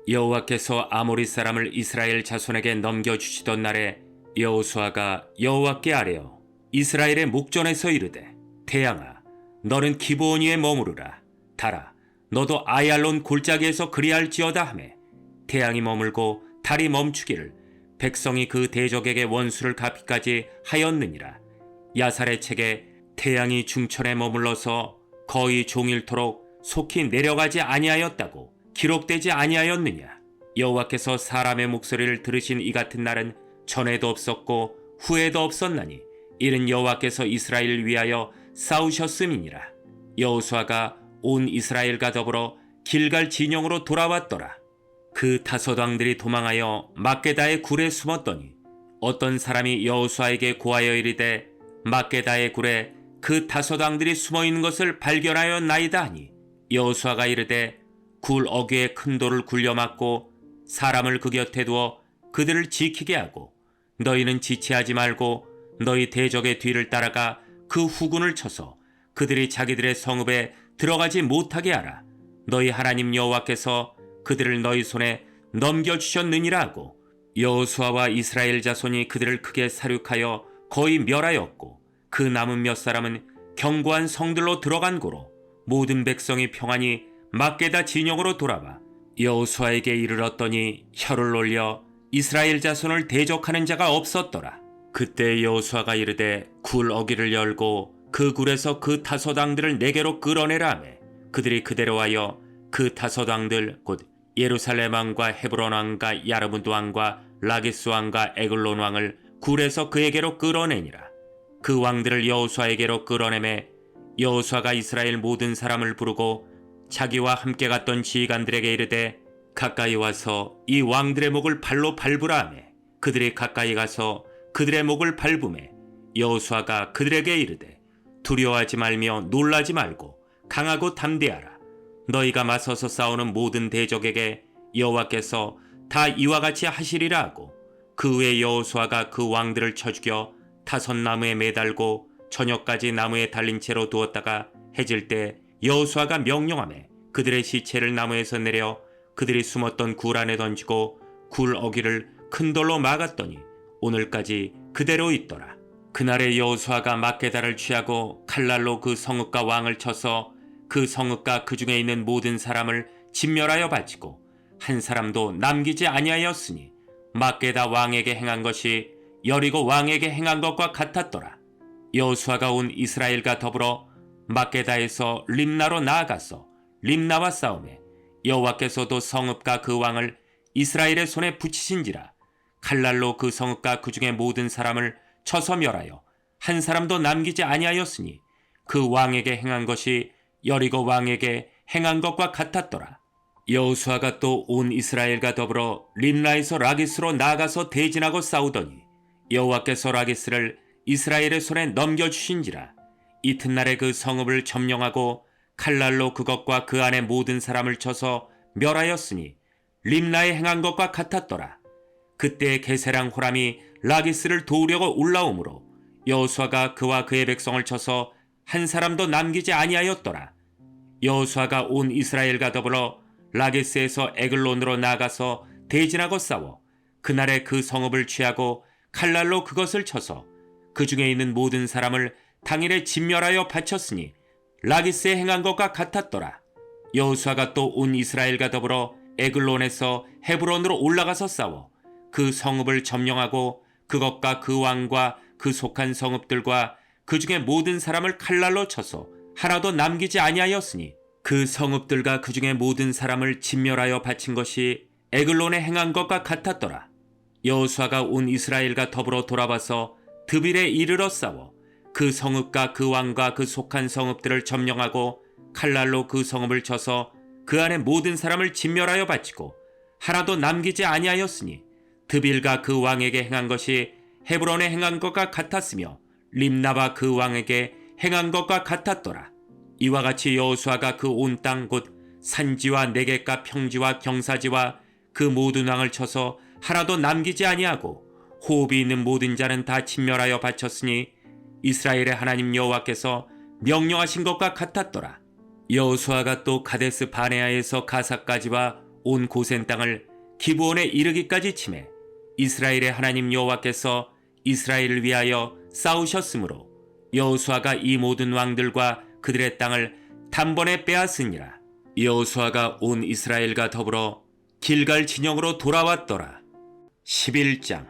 Speaker 1: 여호와께서 아모리 사람을 이스라엘 자손에게 넘겨주시던 날에 여호수아가 여호와께 아뢰어 이스라엘의 목전에서 이르되 태양아 너는 기브온 위에 머무르라. 달아 너도 아얄론 골짜기에서 그리할지어다 하매 태양이 머물고 달이 멈추기를 백성이 그 대적에게 원수를 갚기까지 하였느니라. 야살의 책에 태양이 중천에 머물러서 거의 종일토록 속히 내려가지 아니하였다고 기록되지 아니하였느냐. 여호와께서 사람의 목소리를 들으신 이 같은 날은 전에도 없었고 후에도 없었나니 이는 여호와께서 이스라엘을 위하여 싸우셨음이니라. 여호수아가 온 이스라엘과 더불어 길갈 진영으로 돌아왔더라. 그 다섯 왕들이 도망하여 막게다의 굴에 숨었더니 어떤 사람이 여호수아에게 고하여 이르되 막게다의 굴에 그 다섯 왕들이 숨어있는 것을 발견하였나이다 하니 여호수아가 이르되 굴 어귀에 큰 돌을 굴려 막고 사람을 그 곁에 두어 그들을 지키게 하고 너희는 지체하지 말고 너희 대적의 뒤를 따라가 그 후군을 쳐서 그들이 자기들의 성읍에 들어가지 못하게 하라. 너희 하나님 여호와께서 그들을 너희 손에 넘겨주셨느니라 하고 여호수아와 이스라엘 자손이 그들을 크게 사륙하여 거의 멸하였고 그 남은 몇 사람은 견고한 성들로 들어간 고로 모든 백성이 평안히 막게다 진영으로 돌아와 여호수아에게 이르렀더니 혀를 올려 이스라엘 자손을 대적하는 자가 없었더라. 그때 여호수아가 이르되 굴 어귀를 열고 그 굴에서 그 다섯 왕들을 내게로 끌어내라 하매 그들이 그대로 하여 그 다섯 왕들 곧 예루살렘 왕과 헤브론 왕과 야르무드 왕과 라기스 왕과 에글론 왕을 굴에서 그에게로 끌어내니라. 그 왕들을 여호수아에게로 끌어내매 여호수아가 이스라엘 모든 사람을 부르고 자기와 함께 갔던 지휘관들에게 이르되 가까이 와서 이 왕들의 목을 발로 밟으라 하매 그들이 가까이 가서 그들의 목을 밟으매 여호수아가 그들에게 이르되 두려워하지 말며 놀라지 말고 강하고 담대하라. 너희가 맞서서 싸우는 모든 대적에게 여호와께서 다 이와 같이 하시리라 하고 그 후에 여호수아가 그 왕들을 쳐 죽여 다섯 나무에 매달고 저녁까지 나무에 달린 채로 두었다가 해질 때 여호수아가 명령하매 그들의 시체를 나무에서 내려 그들이 숨었던 굴 안에 던지고 굴 어귀를 큰 돌로 막았더니 오늘까지 그대로 있더라. 그날에 여호수아가 막게다를 취하고 칼날로 그 성읍과 왕을 쳐서 그 성읍과 그 중에 있는 모든 사람을 진멸하여 바치고 한 사람도 남기지 아니하였으니 막게다 왕에게 행한 것이 여리고 왕에게 행한 것과 같았더라. 여호수아가 온 이스라엘과 더불어 막게다에서 림나로 나아가서 림나와 싸우매 여호와께서도 성읍과 그 왕을 이스라엘의 손에 붙이신지라. 칼날로 그 성읍과 그 중에 모든 사람을 쳐서 멸하여 한 사람도 남기지 아니하였으니 그 왕에게 행한 것이 여리고 왕에게 행한 것과 같았더라. 여호수아가 또 온 이스라엘과 더불어 림나에서 라기스로 나아가서 대진하고 싸우더니 여호와께서 라기스를 이스라엘의 손에 넘겨주신지라. 이튿날에 그 성읍을 점령하고 칼날로 그것과 그 안에 모든 사람을 쳐서 멸하였으니 림나에 행한 것과 같았더라. 그때 게세랑 호람이 라기스를 도우려고 올라오므로 여호수아가 그와 그의 백성을 쳐서 한 사람도 남기지 아니하였더라. 여호수아가 온 이스라엘과 더불어 라기스에서 에글론으로 나아가서 대진하고 싸워 그날에 그 성읍을 취하고 칼날로 그것을 쳐서 그 중에 있는 모든 사람을 당일에 진멸하여 바쳤으니 라기스에 행한 것과 같았더라. 여호수아가 또 온 이스라엘과 더불어 에글론에서 헤브론으로 올라가서 싸워 그 성읍을 점령하고 그것과 그 왕과 그 속한 성읍들과 그 중에 모든 사람을 칼날로 쳐서 하나도 남기지 아니하였으니 그 성읍들과 그 중에 모든 사람을 진멸하여 바친 것이 에글론에 행한 것과 같았더라. 여호수아가 온 이스라엘과 더불어 돌아와서 드빌에 이르러 싸워 그 성읍과 그 왕과 그 속한 성읍들을 점령하고 칼날로 그 성읍을 쳐서 그 안에 모든 사람을 진멸하여 바치고 하나도 남기지 아니하였으니 드빌과 그 왕에게 행한 것이 헤브론에 행한 것과 같았으며 림나바 그 왕에게 행한 것과 같았더라. 이와 같이 여호수아가 그 온 땅 곧 산지와 내겝과 평지와 경사지와 그 모든 왕을 쳐서 하나도 남기지 아니하고 호흡이 있는 모든 자는 다 진멸하여 바쳤으니 이스라엘의 하나님 여호와께서 명령하신 것과 같았더라. 여호수아가 또 가데스 바네아에서 가사까지와 온 고센 땅을 기브온에 이르기까지 치매 이스라엘의 하나님 여호와께서 이스라엘을 위하여 싸우셨으므로 여호수아가 이 모든 왕들과 그들의 땅을 단번에 빼앗으니라. 여호수아가 온 이스라엘과 더불어 길갈 진영으로 돌아왔더라. 11장.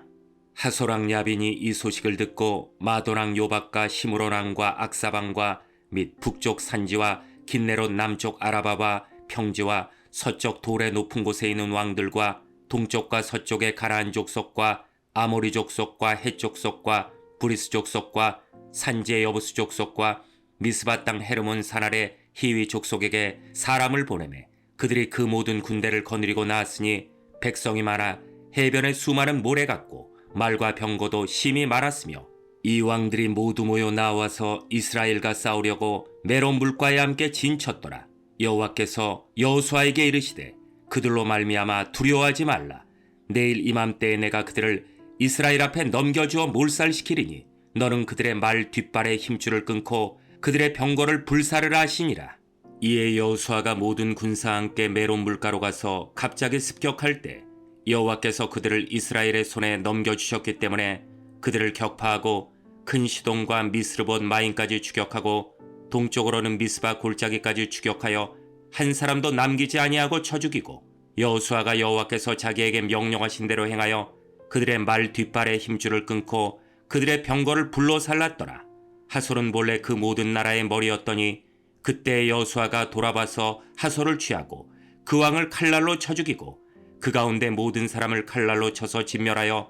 Speaker 1: 하소랑 야빈이 이 소식을 듣고 마도랑 요박과 시므론 왕과 악사방과 및 북쪽 산지와 긴네롯 남쪽 아라바와 평지와 서쪽 돌의 높은 곳에 있는 왕들과 동쪽과 서쪽의 가라안 족속과 아모리 족속과 헷 족속과 브리스 족속과 산지의 여부스 족속과 미스바 땅 헤르몬 산 아래 히위 족속에게 사람을 보내매 그들이 그 모든 군대를 거느리고 나왔으니 백성이 많아 해변에 수많은 모래 같고 말과 병거도 심히 많았으며 이 왕들이 모두 모여 나와서 이스라엘과 싸우려고 메론 물과에 함께 진쳤더라. 여호와께서 여호수아에게 이르시되 그들로 말미암아 두려워하지 말라. 내일 이맘때에 내가 그들을 이스라엘 앞에 넘겨주어 몰살시키리니 너는 그들의 말 뒷발의 힘줄을 끊고 그들의 병거를 불사르라 하시니라. 이에 여호수아가 모든 군사와 함께 메론 물가로 가서 갑자기 습격할 때 여호와께서 그들을 이스라엘의 손에 넘겨주셨기 때문에 그들을 격파하고 큰 시돈과 미스르봇 마임까지 추격하고 동쪽으로는 미스바 골짜기까지 추격하여 한 사람도 남기지 아니하고 쳐 죽이고 여호수아가 여호와께서 자기에게 명령하신 대로 행하여 그들의 말 뒷발의 힘줄을 끊고 그들의 병거를 불로 살랐더라. 하솔은 본래 그 모든 나라의 머리였더니 그때 여호수아가 돌아와서 하솔을 취하고 그 왕을 칼날로 쳐 죽이고 그 가운데 모든 사람을 칼날로 쳐서 진멸하여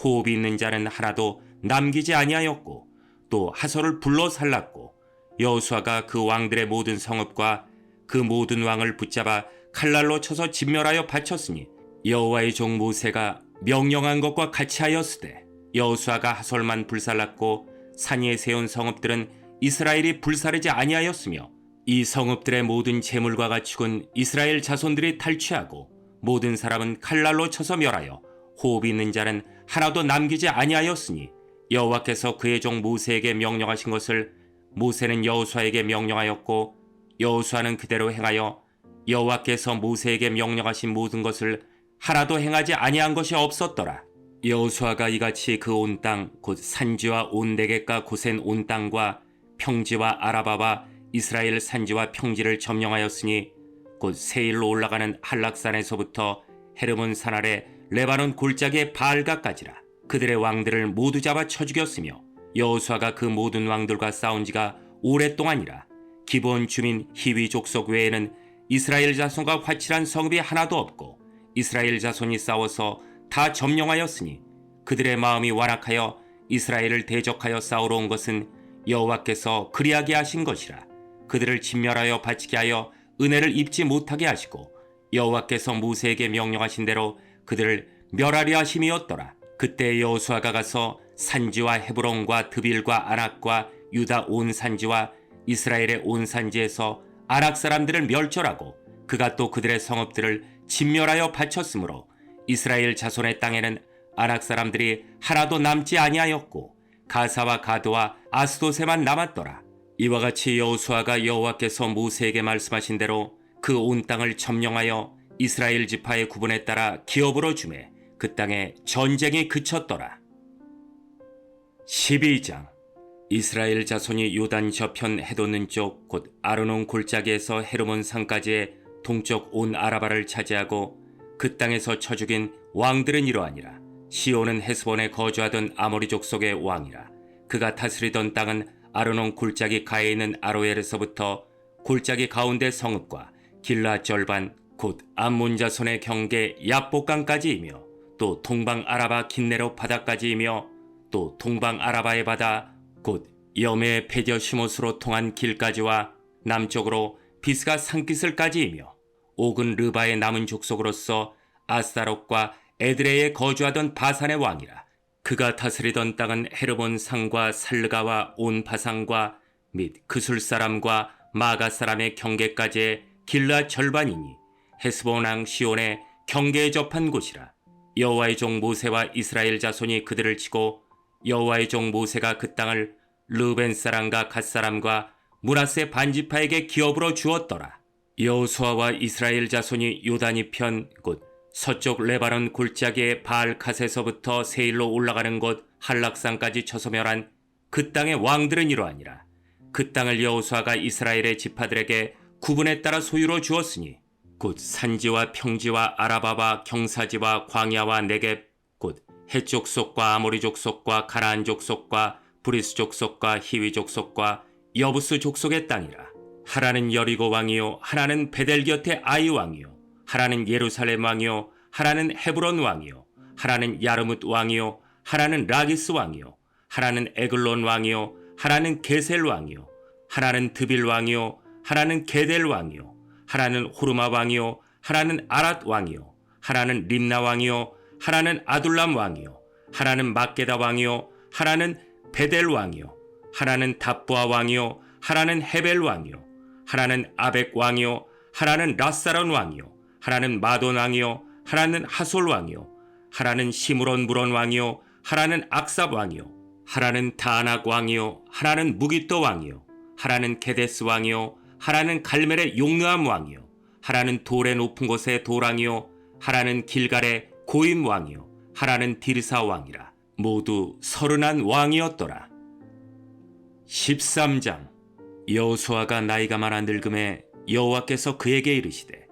Speaker 1: 호흡이 있는 자는 하나도 남기지 아니하였고 또 하솔을 불로 살랐고 여호수아가 그 왕들의 모든 성읍과 그 모든 왕을 붙잡아 칼날로 쳐서 진멸하여 바쳤으니 여호와의 종 모세가 명령한 것과 같이 하였으되 여호수아가 하솔만 불살랐고 산 위에 세운 성읍들은 이스라엘이 불사르지 아니하였으며 이 성읍들의 모든 재물과 가축은 이스라엘 자손들이 탈취하고 모든 사람은 칼날로 쳐서 멸하여 호흡이 있는 자는 하나도 남기지 아니하였으니 여호와께서 그의 종 모세에게 명령하신 것을 모세는 여호수아에게 명령하였고 여호수아는 그대로 행하여 여호와께서 모세에게 명령하신 모든 것을 하나도 행하지 아니한 것이 없었더라. 여호수아가 이같이 그 온 땅 곧 산지와 온 내겝과 고센 온 땅과 평지와 아라바와 이스라엘 산지와 평지를 점령하였으니 곧 세일로 올라가는 한락산에서부터 헤르몬 산 아래 레바논 골짜기의 바알가까지라. 그들의 왕들을 모두 잡아 쳐 죽였으며 여호수아가 그 모든 왕들과 싸운 지가 오랫동안이라. 기브온 주민 히위 족속 외에는 이스라엘 자손과 화칠한 성읍이 하나도 없고 이스라엘 자손이 싸워서 다 점령하였으니 그들의 마음이 완악하여 이스라엘을 대적하여 싸우러 온 것은 여호와께서 그리하게 하신 것이라. 그들을 진멸하여 바치게 하여 은혜를 입지 못하게 하시고 여호와께서 모세에게 명령하신 대로 그들을 멸하려 하심이었더라. 그때 여호수아가 가서 산지와 헤브론과 드빌과 아낙과 유다 온 산지와 이스라엘의 온 산지에서 아낙 사람들을 멸절하고 그가 또 그들의 성읍들을 진멸하여 바쳤으므로 이스라엘 자손의 땅에는 아낙 사람들이 하나도 남지 아니하였고 가사와 가드와 아스도세만 남았더라. 이와 같이 여호수아가 여호와께서 모세에게 말씀하신 대로 그 온 땅을 점령하여 이스라엘 지파의 구분에 따라 기업으로 주매 그 땅에 전쟁이 그쳤더라. 12장. 이스라엘 자손이 요단 저편 해돋는 쪽 곧 아르논 골짜기에서 헤르몬 산까지의 동쪽 온 아라바를 차지하고 그 땅에서 쳐 죽인 왕들은 이러하니라. 시온은 헤스본에 거주하던 아모리 족속의 왕이라. 그가 다스리던 땅은 아르논 골짜기 가에 있는 아로엘에서부터 골짜기 가운데 성읍과 길라 절반 곧 암몬 자손의 경계 야복강까지이며 또 동방 아라바 긴네로 바다까지이며 또 동방 아라바의 바다 곧 여메 페디어 시못으로 통한 길까지와 남쪽으로 비스가 산기슬까지이며 옥은 르바의 남은 족속으로서 아스타롯과 에드레에 거주하던 바산의 왕이라. 그가 다스리던 땅은 헤르본 산과 살르가와 온 바산과 및 그술 사람과 마가 사람의 경계까지의 길라 절반이니 헤스본 왕 시온의 경계에 접한 곳이라. 여호와의 종 모세와 이스라엘 자손이 그들을 치고 여호와의 종 모세가 그 땅을 르벤 사람과 갓 사람과 므낫세 반지파에게 기업으로 주었더라. 여호수아와 이스라엘 자손이 요단이 편 곧 서쪽 레바논 골짜기의 바알갓에서부터 세일로 올라가는 곳 한락산까지 쳐서 멸한 그 땅의 왕들은 이러하니라. 그 땅을 여호수아가 이스라엘의 지파들에게 구분에 따라 소유로 주었으니 곧 산지와 평지와 아라바와 경사지와 광야와 네겝 곧 헷 족속과 아모리 족속과 가나안 족속과 브리스 족속과 히위 족속과 여부스 족속의 땅이라. 하나는 여리고 왕이요 하나는 베델 곁의 아이 왕이요 하나는 예루살렘 왕이요 하나는 헤브론 왕이요 하나는 야르뭇 왕이요 하나는 라기스 왕이요 하나는 에글론 왕이요 하나는 게셀 왕이요 하나는 드빌 왕이요 하나는 게델 왕이요 하나는 호르마 왕이요 하나는 아랏 왕이요 하나는 림나 왕이요 하나는 아둘람 왕이요 하나는 막게다 왕이요 하나는 베델 왕이요 하나는 답부아 왕이요 하나는 헤벨 왕이요 하나는 아벡 왕이요 하나는 라사론 왕이요 하나는 마돈 왕이요 하나는 하솔 왕이요 하나는 시므론 무론 왕이요 하나는 악삽 왕이요 하나는 다낙 왕이요 하나는 무기또 왕이요 하나는 게데스 왕이요 하나는 갈멜의 용느암 왕이요 하나는 돌의 높은 곳의 도랑이요 하나는 길갈의 고임 왕이요 하나는 디르사 왕이라. 모두 30 왕이었더라. 13장. 여호수아가 나이가 많아 늙음에 여호와께서 그에게 이르시되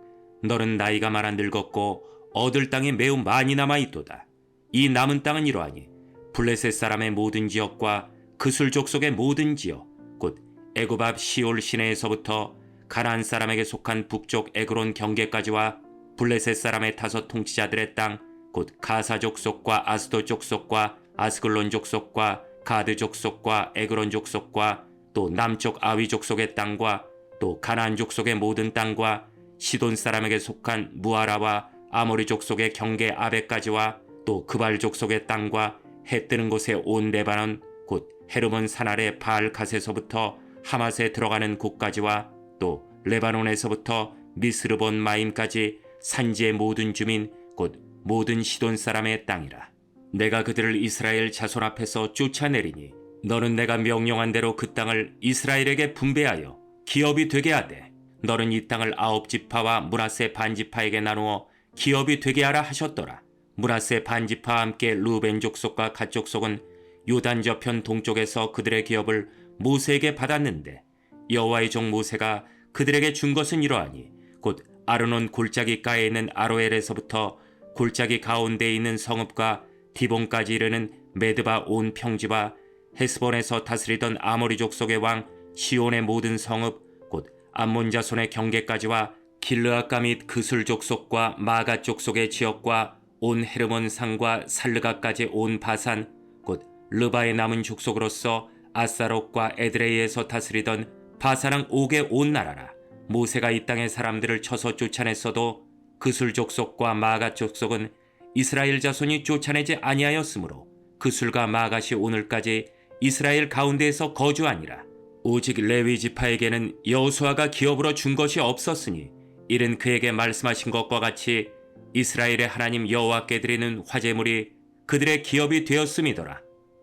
Speaker 1: 너는 나이가 많아 늙었고 얻을 땅이 매우 많이 남아 있도다. 이 남은 땅은 이러하니 블레셋 사람의 모든 지역과 그술 족속의 모든 지역 곧 애굽 앞 시올 시내에서부터 가나안 사람에게 속한 북쪽 에그론 경계까지와 블레셋 사람의 5 통치자들의 땅 곧 가사 족속과 아스도 족속과 아스글론 족속과 가드 족속과 에그론 족속과 또 남쪽 아위 족속의 땅과 또 가나안 족속의 모든 땅과 시돈 사람에게 속한 무아라와 아모리 족속의 경계 아베까지와 또 그발 족속의 땅과 해 뜨는 곳의 온 레바논 곧 헤르몬 산 아래 바알갓에서부터 하맛에 들어가는 곳까지와 또 레바논에서부터 미스르본 마임까지 산지의 모든 주민 곧 모든 시돈 사람의 땅이라. 내가 그들을 이스라엘 자손 앞에서 쫓아내리니 너는 내가 명령한 대로 그 땅을 이스라엘에게 분배하여 기업이 되게 하되 너는 이 땅을 9지파와 므낫세 반지파에게 나누어 기업이 되게 하라 하셨더라. 므낫세 반지파와 함께 루벤 족속과 갓 족속은 요단 저편 동쪽에서 그들의 기업을 모세에게 받았는데 여호와의 종 모세가 그들에게 준 것은 이러하니 곧 아르논 골짜기가에 있는 아로엘에서부터 골짜기 가운데에 있는 성읍과 디본까지 이르는 메드바 온 평지와 헤스본에서 다스리던 아모리 족속의 왕 시온의 모든 성읍 곧 암몬 자손의 경계까지와 길르앗가 및 그술 족속과 마가 족속의 지역과 온 헤르몬 산과 살르가까지 온 바산 곧 르바의 남은 족속으로서 아사롯과 에드레이에서 다스리던 바사랑 옥의 온 나라라. 모세가 이 땅의 사람들을 쳐서 쫓아냈어도 그술 족속과 마갓 족속은 이스라엘 자손이 쫓아내지 아니하였으므로 그술과 마갓이 오늘까지 이스라엘 가운데에서 거주하니라. 오직 레위 지파에게는 여호수아가 기업으로 준 것이 없었으니 이는 그에게 말씀하신 것과 같이 이스라엘의 하나님 여호와께 드리는 화제물이 그들의 기업이 되었음이더라.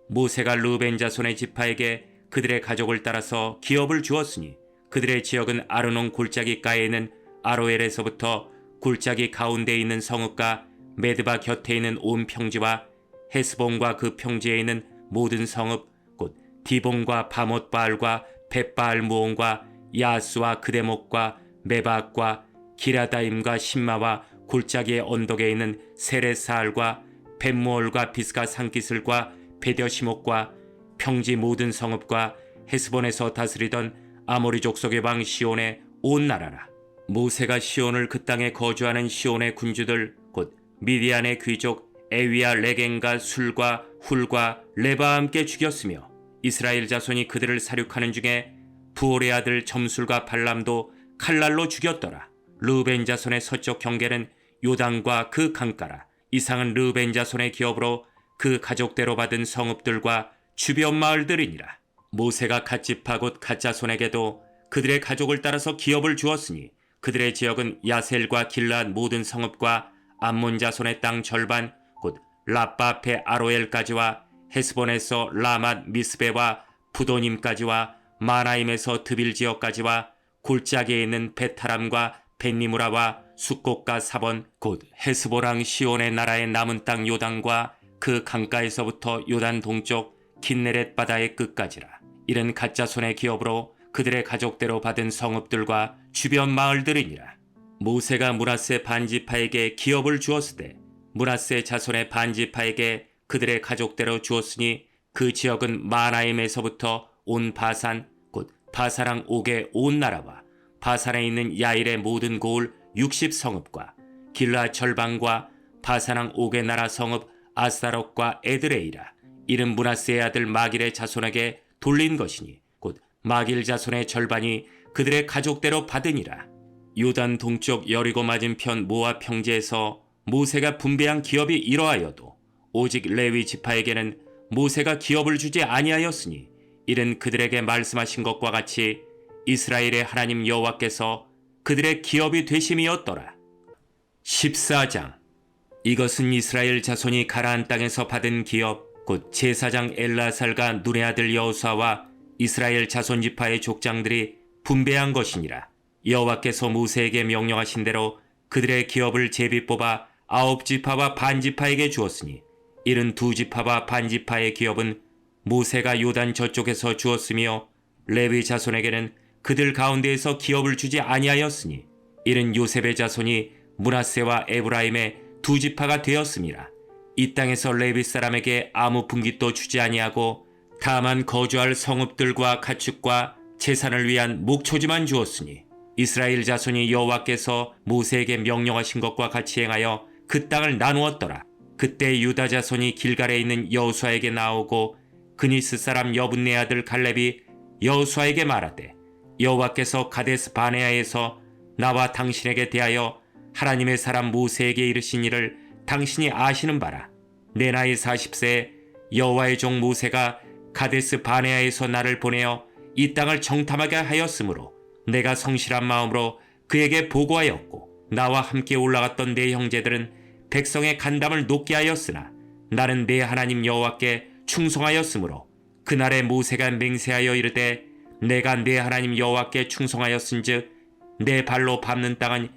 Speaker 1: 모세가 르우벤 자손의 지파에게 그들의 가족을 따라서 기업을 주었으니 그들의 지역은 아르논 골짜기가에 있는 아로엘에서부터 골짜기 가운데에 있는 성읍과 메드바 곁에 있는 온 평지와 헤스본과 그 평지에 있는 모든 성읍 곧 디본과 바못바알과 벳바알 무온과 야스와 그데목과 메박과 기라다임과 신마와 골짜기의 언덕에 있는 세레사알과 벳무얼과 비스가 산기슬과 베뎌시목과 평지 모든 성읍과 헤스본에서 다스리던 아모리 족속의 왕 시온의 온 나라라. 모세가 시온을 그 땅에 거주하는 시온의 군주들 곧 미디안의 귀족 에위와 레겐과 술과 훌과 레바와 함께 죽였으며 이스라엘 자손이 그들을 사륙하는 중에 부올의 아들 점술과 발람도 칼날로 죽였더라. 르우벤 자손의 서쪽 경계는 요단과 그 강가라. 이상은 르우벤 자손의 기업으로 그 가족대로 받은 성읍들과 주변 마을들이니라. 모세가 갓지파 곧 갓자손에게도 그들의 가족을 따라서 기업을 주었으니 그들의 지역은 야셀과 길앗 모든 성읍과 암몬 자손의 땅 절반 곧 라빠페 아로엘까지와 헤스본에서 라맛 미스베와 부도님까지와 마나임에서 드빌 지역까지와 골짜기에 있는 베타람과 벤니무라와 숫곡과 사본 곧 헤스보랑 시온의 나라의 남은 땅 요단과 그 강가에서부터 요단 동쪽 킨네렛 바다의 끝까지라. 이는 갓자손의 기업으로 그들의 가족대로 받은 성읍들과 주변 마을들이니라. 모세가 므낫세 반지파에게 기업을 주었을 때 므낫세 자손의 반지파에게 그들의 가족대로 주었으니 그 지역은 마나임에서부터 온 바산 곧 바사랑 옥의 온 나라와 바산에 있는 야일의 모든 고을 60성읍과 길라 절반과 바사랑 옥의 나라 성읍 아스타롯과 에드레이라. 이는 므낫세의 아들 마길의 자손에게 돌린 것이니 곧 마길 자손의 절반이 그들의 가족대로 받으니라. 요단 동쪽 여리고 맞은편 모압 평지에서 모세가 분배한 기업이 이러하여도 오직 레위 지파에게는 모세가 기업을 주지 아니하였으니 이는 그들에게 말씀하신 것과 같이 이스라엘의 하나님 여호와께서 그들의 기업이 되심이었더라. 14장. 이것은 이스라엘 자손이 가나안 땅에서 받은 기업 곧 제사장 엘라살과 눈의 아들 여호수아와 이스라엘 자손 지파의 족장들이 분배한 것이니라. 여호와께서 모세에게 명령하신 대로 그들의 기업을 제비 뽑아 9지파와 반지파에게 주었으니 이른 2지파와 반지파의 기업은 모세가 요단 저쪽에서 주었으며 레위 자손에게는 그들 가운데에서 기업을 주지 아니하였으니 이는 요셉의 자손이 므낫세와 에브라임의 2지파가 되었음이라. 이 땅에서 레위 사람에게 아무 분깃도 주지 아니하고 다만 거주할 성읍들과 가축과 재산을 위한 목초지만 주었으니 이스라엘 자손이 여호와께서 모세에게 명령하신 것과 같이 행하여 그 땅을 나누었더라. 그때 유다 자손이 길갈에 있는 여호수아에게 나오고 그니스 사람 여분네 아들 갈렙이 여호수아에게 말하되 여호와께서 가데스 바네아에서 나와 당신에게 대하여 하나님의 사람 모세에게 이르신 일을 당신이 아시는 바라. 내 나이 40세에 여호와의 종 모세가 가데스 바네아에서 나를 보내어 이 땅을 정탐하게 하였으므로 내가 성실한 마음으로 그에게 보고하였고 나와 함께 올라갔던 내 형제들은 백성의 간담을 높게 하였으나 나는 내 하나님 여호와께 충성하였으므로 그날에 모세가 맹세하여 이르되 내가 내 하나님 여호와께 충성하였은즉 내 발로 밟는 땅은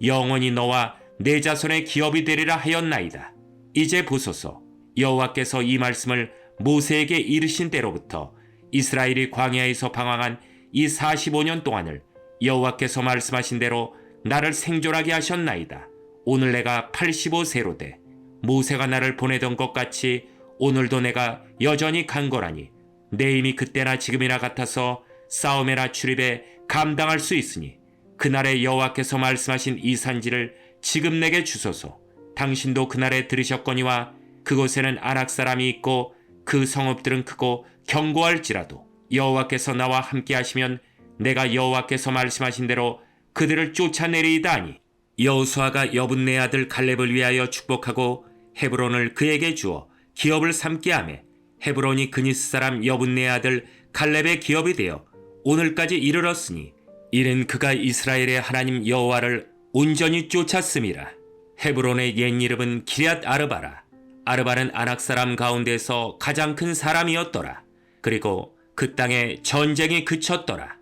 Speaker 1: 영원히 너와 내 자손의 기업이 되리라 하였나이다. 이제 보소서 여호와께서 이 말씀을 모세에게 이르신 때로부터 이스라엘이 광야에서 방황한 이 45년 동안을 여호와께서 말씀하신 대로 나를 생존하게 하셨나이다. 오늘 내가 85세로 돼 모세가 나를 보내던 것 같이 오늘도 내가 여전히 간거라니 내 힘이 그때나 지금이나 같아서 싸움에나 출입에 감당할 수 있으니 그날에 여호와께서 말씀하신 이 산지를 지금 내게 주소서. 당신도 그날에 들으셨거니와 그곳에는 아낙 사람이 있고 그 성읍들은 크고 견고할지라도 여호와께서 나와 함께 하시면 내가 여호와께서 말씀하신 대로 그들을 쫓아내리이다 하니 여호수아가 여분네 아들 갈렙을 위하여 축복하고 헤브론을 그에게 주어 기업을 삼게 하매 헤브론이 그니스 사람 여분네 아들 갈렙의 기업이 되어 오늘까지 이르렀으니 이는 그가 이스라엘의 하나님 여호와를 온전히 쫓았음이라. 헤브론의 옛 이름은 기럇 아르바라. 아르바는 아낙 사람 가운데서 가장 큰 사람이었더라. 그리고 그 땅에 전쟁이 그쳤더라.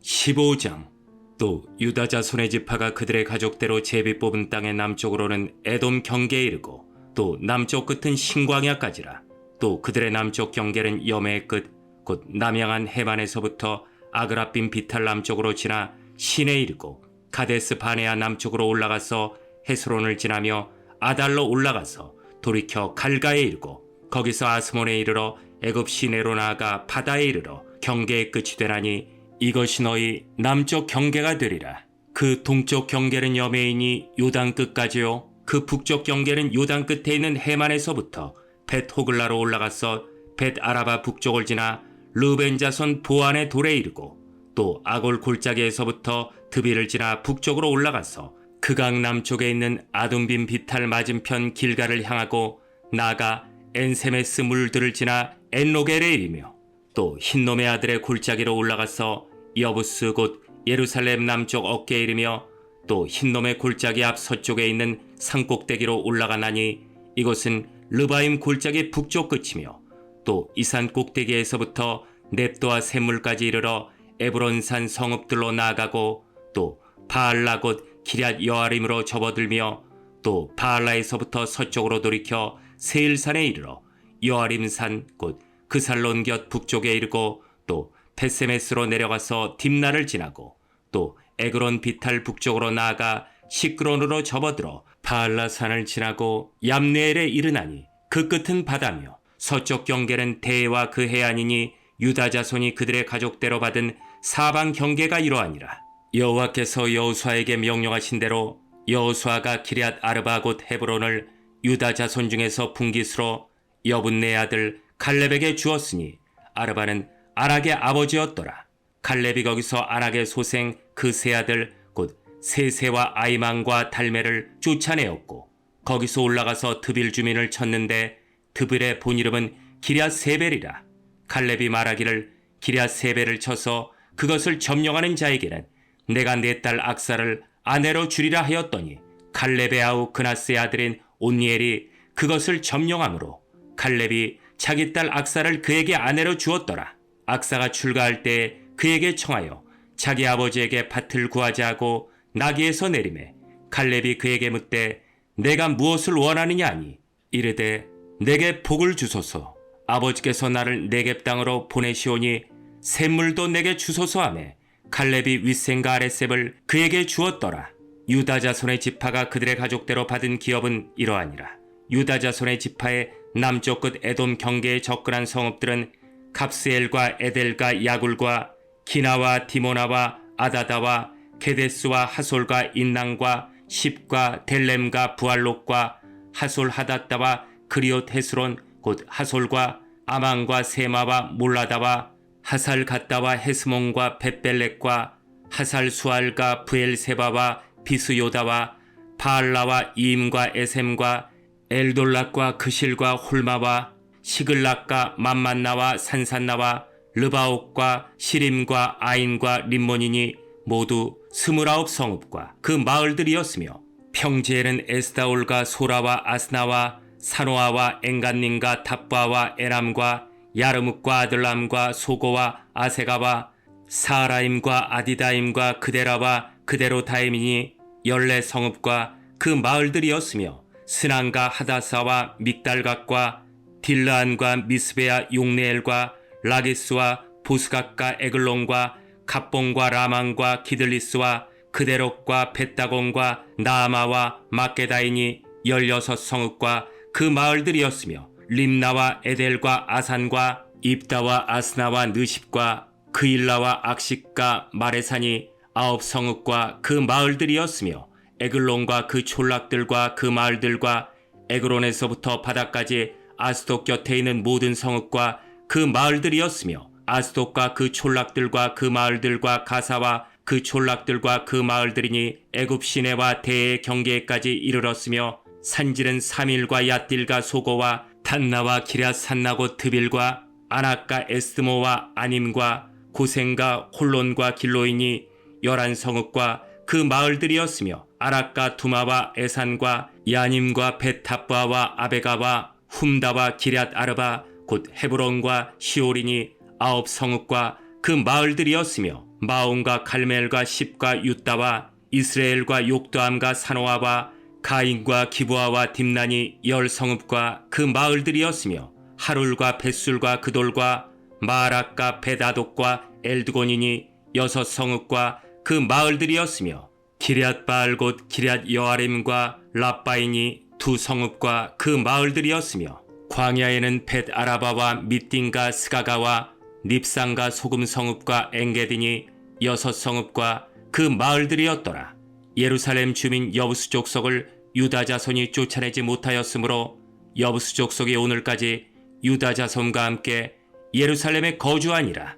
Speaker 1: 15장. 또 유다 자손의 지파가 그들의 가족대로 제비 뽑은 땅의 남쪽으로는 에돔 경계에 이르고 또 남쪽 끝은 신광야까지라. 또 그들의 남쪽 경계는 여매의 끝 곧 남양한 해반에서부터 아그라빔 비탈 남쪽으로 지나 신에 이르고 가데스 바네아 남쪽으로 올라가서 헤스론을 지나며 아달로 올라가서 돌이켜 갈가에 이르고 거기서 아스몬에 이르러 애굽 시내로 나아가 바다에 이르러 경계의 끝이 되나니 이것이 너희 남쪽 경계가 되리라. 그 동쪽 경계는 여매이니 요단 끝까지요. 그 북쪽 경계는 요단 끝에 있는 해만에서부터 벳 호글라로 올라가서 벳 아라바 북쪽을 지나 르벤 자손 보안의 돌에 이르고 또 아골 골짜기에서부터 드비를 지나 북쪽으로 올라가서 그 강 남쪽에 있는 아둠빔 비탈 맞은편 길가를 향하고 나아가 엔세메스 물들을 지나 엔로겔에 이르며 또 흰놈의 아들의 골짜기로 올라가서 여부스 곧 예루살렘 남쪽 어깨에 이르며 또 흰놈의 골짜기 앞 서쪽에 있는 산꼭대기로 올라가나니 이곳은 르바임 골짜기 북쪽 끝이며 또 이 산 꼭대기에서부터 넵도와 샘물까지 이르러 에브론산 성읍들로 나아가고 또 바알라 곧 기럇 여아림으로 접어들며 또 바알라에서부터 서쪽으로 돌이켜 세일산에 이르러 여아림산 곧 그살론 곁 북쪽에 이르고 또 베세메스로 내려가서 딥나를 지나고 또 에그론 비탈 북쪽으로 나아가 시크론으로 접어들어 바알라산을 지나고 얌네엘에 이르나니 그 끝은 바다며 서쪽 경계는 대해와 그 해안이니 유다 자손이 그들의 가족대로 받은 사방 경계가 이러하니라. 여호와께서 여호수아에게 명령하신 대로 여호수아가 기럇 아르바 곧 헤브론을 유다 자손 중에서 분깃으로 여분네 아들 갈렙에게 주었으니 아르바는 아낙의 아버지였더라. 갈렙이 거기서 아낙의 소생 그 세 아들 곧 세세와 아이만과 달메를 쫓아내었고 거기서 올라가서 드빌 주민을 쳤는데 드빌의 본 이름은 기럇 세벨이라. 갈렙이 말하기를 기럇 세벨을 쳐서 그것을 점령하는 자에게는 내가 내 딸 악사를 아내로 주리라 하였더니 갈렙의 아우 그나스의 아들인 온니엘이 그것을 점령함으로 갈렙이 자기 딸 악사를 그에게 아내로 주었더라. 악사가 출가할 때에 그에게 청하여 자기 아버지에게 밭을 구하자 하고 나귀에서 내리매 갈렙이 그에게 묻되 내가 무엇을 원하느냐 하니 이르되 내게 복을 주소서. 아버지께서 나를 네겝 땅으로 보내시오니 샘물도 내게 주소서 하매 갈렙이 윗셈과 아랫셈을 그에게 주었더라. 유다 자손의 지파가 그들의 가족대로 받은 기업은 이러하니라. 유다 자손의 지파의 남쪽 끝 에돔 경계에 접근한 성읍들은 갑스엘과 에델과 야굴과 기나와 디모나와 아다다와 게데스와 하솔과 인낭과 십과 델렘과 부알록과 하솔 하다다와 그리옷 헤스론 곧 하솔과 아망과 세마와 몰라다와 하살 갓다와 헤스몬과 벳벨렉과 하살 수알과 부엘세바와 비스요다와 바알라와 이임과 에셈과 엘돌락과 그실과 홀마와 시글락과 맘만나와 산산나와 르바옥과 시림과 아인과 림몬이니 모두 29 성읍과 그 마을들이었으며 평지에는 에스다올과 소라와 아스나와 사노아와 엥간님과 탑바와 에람과 야르묵과 아들람과 소고와 아세가와 사라임과 아디다임과 그데라와 그데로다임이니 14 성읍과 그 마을들이었으며 스난과 하다사와 믹달각과 딜라안과 미스베아 용네엘과 라기스와 보스각과 에글론과 갑봉과 라망과 기들리스와 그데록과 벳다곤과 나아마와 막게다이니 16 성읍과 그 마을들이었으며 림나와 에델과 아산과 입다와 아스나와 느십과 그일라와 악식과 마레산이 9 성읍과 그 마을들이었으며 에글론과 그 촌락들과 그 마을들과 에그론에서부터 바다까지 아스돗 곁에 있는 모든 성읍과 그 마을들이었으며 아스돗과 그 촌락들과 그 마을들과 가사와 그 촌락들과 그 마을들이니 애굽 시내와 대의 경계까지 이르렀으며 산지는 사밀과 얏딜과 소고와 단나와 기럇 산나고 드빌과 아낙과 에스드모와 아님과 고센과 홀론과 길로이니 11성읍과 그 마을들이었으며 아락과 두마와 에산과 야님과 벳탑바와 아베가와 훔다와 기럇 아르바 곧 헤브론과 시올이니 9성읍과 그 마을들이었으며 마온과 갈멜과 십과 유다와 이스라엘과 욕도암과 사노아와 가인과 기브아와 딥난이 10성읍과 그 마을들이었으며 하룰과 벳술과 그돌과 마락과 베다독과 엘드곤이니 6성읍과 그 마을들이었으며 기럇바알 곧 기럇 여아림과 랍바인이 2성읍과 그 마을들이었으며 광야에는 벳 아라바와 밑딘과 스가가와 닙산과 소금 성읍과 엥게딘이 6성읍과 그 마을들이었더라. 예루살렘 주민 여부스 족속을 유다 자손이 쫓아내지 못하였으므로 여부스 족속이 오늘까지 유다 자손과 함께 예루살렘에 거주하니라.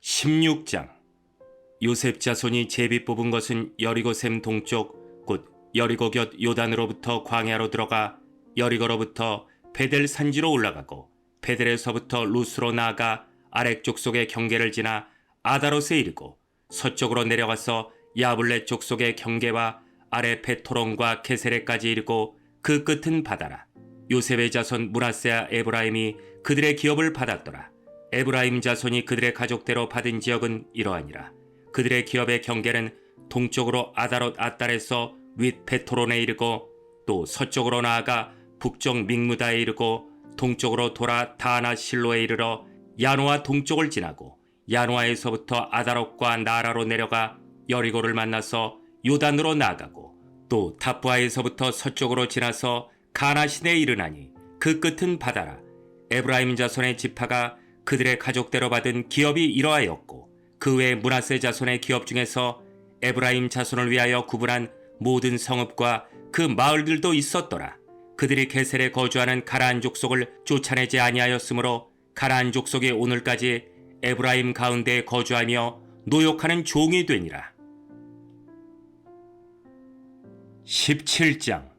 Speaker 1: 16장. 요셉 자손이 제비 뽑은 것은 여리고샘 동쪽 곧 여리고 곁 요단으로부터 광야로 들어가 여리고로부터 베델 산지로 올라가고 베델에서부터 루스로 나아가 아렉 족속의 경계를 지나 아다롯에 이르고 서쪽으로 내려가서 야블렛 족속의 경계와 아래 베토론과 게세레까지 이르고 그 끝은 바다라. 요셉의 자손 므낫세와 에브라임이 그들의 기업을 받았더라. 에브라임 자손이 그들의 가족대로 받은 지역은 이러하니라. 그들의 기업의 경계는 동쪽으로 아다롯 아달에서 윗 베토론에 이르고 또 서쪽으로 나아가 북쪽 믹무다에 이르고 동쪽으로 돌아 다나 실로에 이르러 야노아 동쪽을 지나고 야노아에서부터 아다롯과 나라로 내려가 여리고를 만나서 요단으로 나아가고 또 답부아에서부터 서쪽으로 지나서 가나신에 이르나니 그 끝은 바다라. 에브라임 자손의 지파가 그들의 가족대로 받은 기업이 이러하였고 그 외 므낫세 자손의 기업 중에서 에브라임 자손을 위하여 구분한 모든 성읍과 그 마을들도 있었더라. 그들이 게셀에 거주하는 가라안 족속을 쫓아내지 아니하였으므로 가라안 족속이 오늘까지 에브라임 가운데에 거주하며 노역하는 종이 되니라. 17장.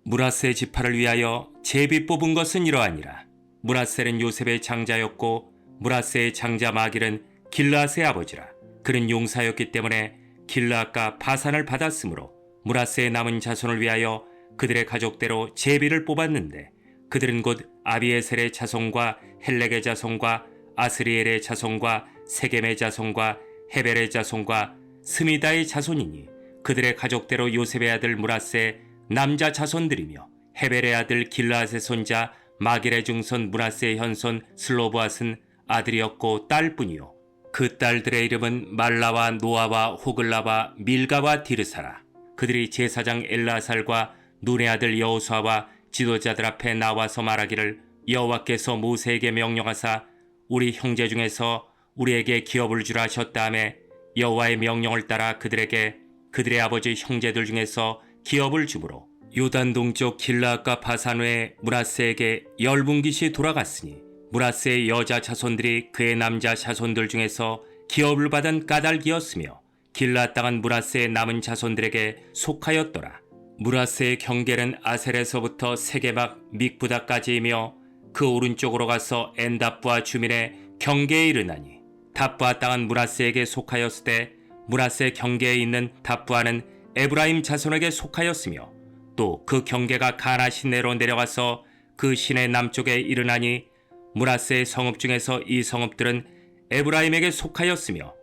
Speaker 1: 므낫세 지파를 위하여 제비 뽑은 것은 이러하니라. 므낫세는 요셉의 장자였고 므낫세의 장자 마길은 길르앗의 아버지라. 그는 용사였기 때문에 길르앗과 바산을 받았으므로 므낫세의 남은 자손을 위하여 그들의 가족대로 제비를 뽑았는데 그들은 곧 아비에셀의 자손과 헬렉의 자손과 아스리엘의 자손과 세겜의 자손과 헤벨의 자손과 스미다의 자손이니 그들의 가족대로 요셉의 아들 므낫세의 남자 자손들이며 헤벨의 아들 길르앗의 손자 마길의 중손 므낫세의 현손 슬로브앗은 아들이었고 딸뿐이요 그 딸들의 이름은 말라와 노아와 호글라와 밀가와 디르사라. 그들이 제사장 엘라살과 눈의 아들 여호수아와 지도자들 앞에 나와서 말하기를 여호와께서 모세에게 명령하사 우리 형제 중에서 우리에게 기업을 주라 하셨다하며 여호와의 명령을 따라 그들에게 그들의 아버지 형제들 중에서 기업을 주므로 요단 동쪽 길르앗과 바산 외에 므낫세에게 10분깃이 돌아갔으니 므낫세의 여자 자손들이 그의 남자 자손들 중에서 기업을 받은 까닭이었으며 길르앗 땅은 므낫세의 남은 자손들에게 속하였더라. 므낫세의 경계는 아셀에서부터 세게막 믹부다까지이며 그 오른쪽으로 가서 엔답부아 주민의 경계에 이르나니 답부아 땅은 므낫세에게 속하였을 때 므낫세 경계에 있는 답부아는 에브라임 자손에게 속하였으며 또 그 경계가 가나 시내로 내려가서 그 시내 남쪽에 이르나니 므낫세의 성읍 중에서 이 성읍들은 에브라임에게 속하였으며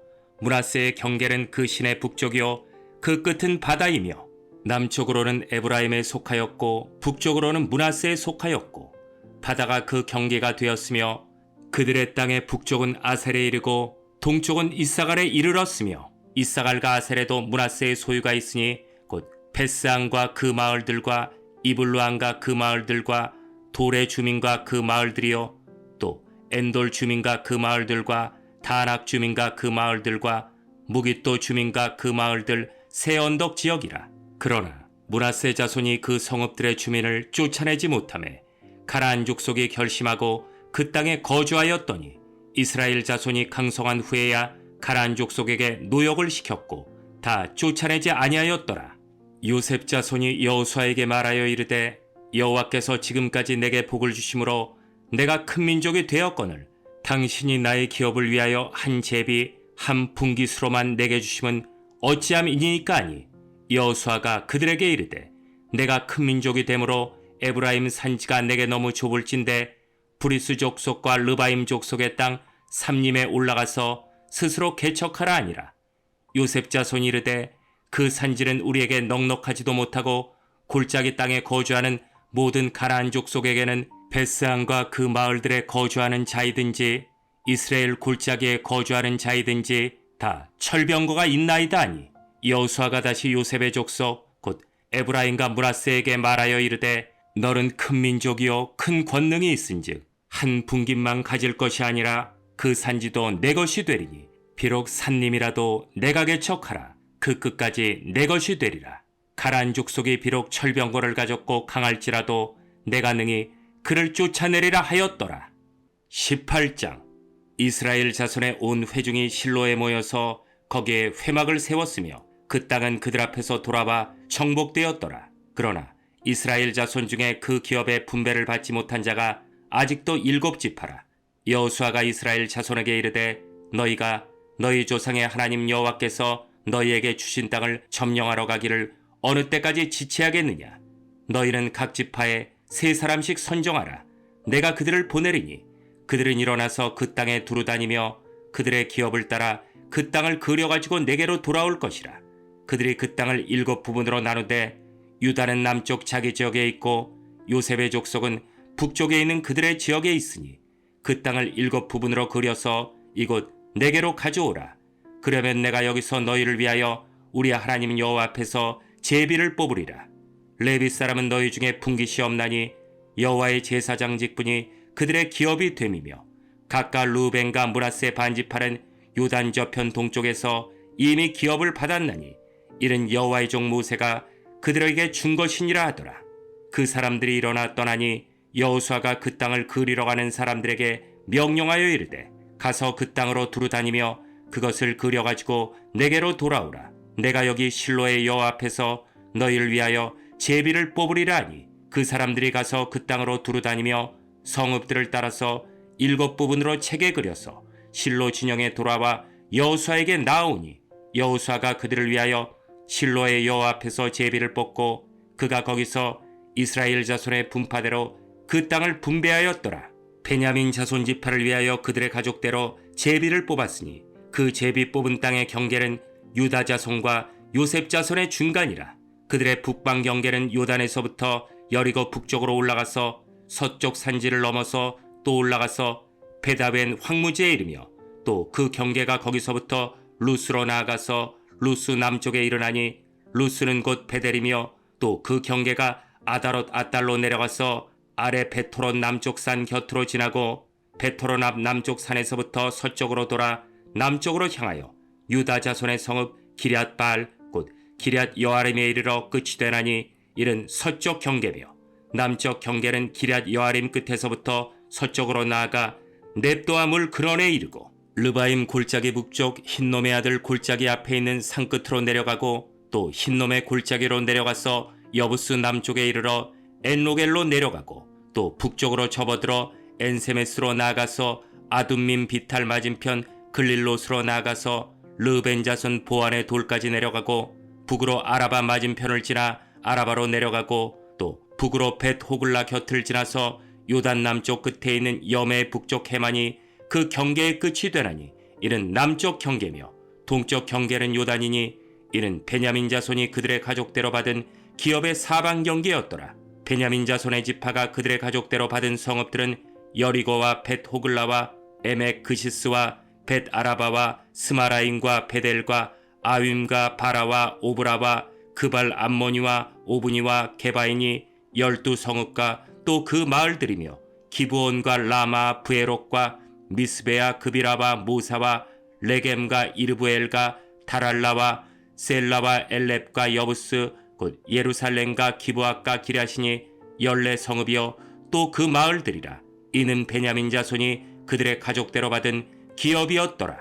Speaker 1: 므낫세의 경계는 그 시내 북쪽이요 그 끝은 바다이며 남쪽으로는 에브라임에 속하였고 북쪽으로는 므낫세에 속하였고 바다가 그 경계가 되었으며 그들의 땅의 북쪽은 아셀에 이르고 동쪽은 이사갈에 이르렀으며 이사갈과 아셀에도 므낫세의 소유가 있으니 곧 베스안과 그 마을들과 이블루안과 그 마을들과 돌의 주민과 그 마을들이요 또 엔돌 주민과 그 마을들과 다낙 주민과 그 마을들과 무깃도 주민과 그 마을들 세 언덕 지역이라. 그러나 므낫세 자손이 그 성읍들의 주민을 쫓아내지 못하매 가나안 족속이 결심하고 그 땅에 거주하였더니 이스라엘 자손이 강성한 후에야 가나안 족속에게 노역을 시켰고 다 쫓아내지 아니하였더라. 요셉 자손이 여호수아에게 말하여 이르되 여호와께서 지금까지 내게 복을 주심으로 내가 큰 민족이 되었거늘 당신이 나의 기업을 위하여 한 제비 한 분깃으로만 내게 주심은 어찌함이니까 하니 여호수아가 그들에게 이르되 내가 큰 민족이 되므로 에브라임 산지가 내게 너무 좁을진데 브리스 족속과 르바임 족속의 땅 삼림에 올라가서 스스로 개척하라 하니라. 요셉 자손이 이르되 그 산지는 우리에게 넉넉하지도 못하고 골짜기 땅에 거주하는 모든 가나안 족속에게는 베스안과 그 마을들에 거주하는 자이든지 이스라엘 골짜기에 거주하는 자이든지 다 철병거가 있나이다 하니 여호수아가 다시 요셉의 족속 곧 에브라임과 므낫세에게 말하여 이르되 너는 큰 민족이요 큰 권능이 있은즉 한 분깃만 가질 것이 아니라 그 산지도 내 것이 되리니 비록 산림이라도 내가 개척하라 그 끝까지 내 것이 되리라. 가나안 족속이 비록 철병거를 가졌고 강할지라도 내가 능히 그를 쫓아내리라 하였더라. 18장. 이스라엘 자손의 온 회중이 실로에 모여서 거기에 회막을 세웠으며 그 땅은 그들 앞에서 돌아와 정복되었더라. 그러나 이스라엘 자손 중에 그 기업의 분배를 받지 못한 자가 아직도 7지파라. 여호수아가 이스라엘 자손에게 이르되 너희가 너희 조상의 하나님 여호와께서 너희에게 주신 땅을 점령하러 가기를 어느 때까지 지체하겠느냐. 너희는 각 지파에 3사람씩 선정하라. 내가 그들을 보내리니 그들은 일어나서 그 땅에 두루다니며 그들의 기업을 따라 그 땅을 그려가지고 내게로 돌아올 것이라. 그들이 그 땅을 7부분으로 나누되 유다는 남쪽 자기 지역에 있고 요셉의 족속은 북쪽에 있는 그들의 지역에 있으니 그 땅을 7부분으로 그려서 이곳 내게로 가져오라. 그러면 내가 여기서 너희를 위하여 우리 하나님 여호와 앞에서 제비를 뽑으리라. 레위 사람은 너희 중에 분깃이 없나니 여호와의 제사장 직분이 그들의 기업이 됨이며 각각 루벤과 므낫세 반지파는 요단 저편 동쪽에서 이미 기업을 받았나니 이는 여호와의 종 모세가 그들에게 준 것이니라 하더라. 그 사람들이 일어나 떠나니 여호수아가 그 땅을 그리러 가는 사람들에게 명령하여 이르되 가서 그 땅으로 두루다니며 그것을 그려가지고 내게로 돌아오라. 내가 여기 실로의 여호와 앞에서 너희를 위하여 제비를 뽑으리라 하니 그 사람들이 가서 그 땅으로 두루다니며 성읍들을 따라서 7부분으로 책에 그려서 실로 진영에 돌아와 여호수아에게 나아오니 여호수아가 그들을 위하여 실로의 여호와 앞에서 제비를 뽑고 그가 거기서 이스라엘 자손의 분파대로 그 땅을 분배하였더라. 베냐민 자손 지파를 위하여 그들의 가족대로 제비를 뽑았으니 그 제비 뽑은 땅의 경계는 유다 자손과 요셉 자손의 중간이라. 그들의 북방 경계는 요단에서부터 여리고 북쪽으로 올라가서 서쪽 산지를 넘어서 또 올라가서 베다벤 황무지에 이르며 또 그 경계가 거기서부터 루스로 나아가서 루스 남쪽에 이르나니 루스는 곧 베델이며 또 그 경계가 아다롯 아달로 내려가서 아래 베토롯 남쪽 산 곁으로 지나고 베토롯 앞 남쪽 산에서부터 서쪽으로 돌아 남쪽으로 향하여 유다 자손의 성읍 기럇 바알 곧 기럇 여아림에 이르러 끝이 되나니 이는 서쪽 경계며 남쪽 경계는 기럇 여아림 끝에서부터 서쪽으로 나아가 넵도아 물 근원에 이르고 르바임 골짜기 북쪽 흰놈의 아들 골짜기 앞에 있는 산 끝으로 내려가고 또 흰놈의 골짜기로 내려가서 여부스 남쪽에 이르러 엔로겔로 내려가고 또 북쪽으로 접어들어 엔세메스로 나아가서 아둠민 비탈 맞은편 글릴롯으로 나아가서 르벤 자손 보안의 돌까지 내려가고 북으로 아라바 맞은편을 지나 아라바로 내려가고 또 북으로 벳 호글라 곁을 지나서 요단 남쪽 끝에 있는 염의 북쪽 해만이 그 경계의 끝이 되나니 이는 남쪽 경계며 동쪽 경계는 요단이니 이는 베냐민 자손이 그들의 가족대로 받은 기업의 사방 경계였더라. 베냐민 자손의 지파가 그들의 가족대로 받은 성읍들은 여리고와 벳 호글라와 에멕 그시스와 벳 아라바와 스마라임과 베델과 아윈과 바라와 오브라와 그발 암모니와 오브니와 게바인이 12성읍과 또 그 마을들이며 기브온과 라마 브에록과 미스베아 그비라와 모사와 레겜과 이르브엘과 다랄라와 셀라와 엘렙과 여부스 곧 예루살렘과 기브아과 기랴시니 14성읍이요 또 그 마을들이라. 이는 베냐민 자손이 그들의 가족대로 받은 기업이었더라.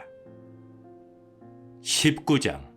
Speaker 1: 19장.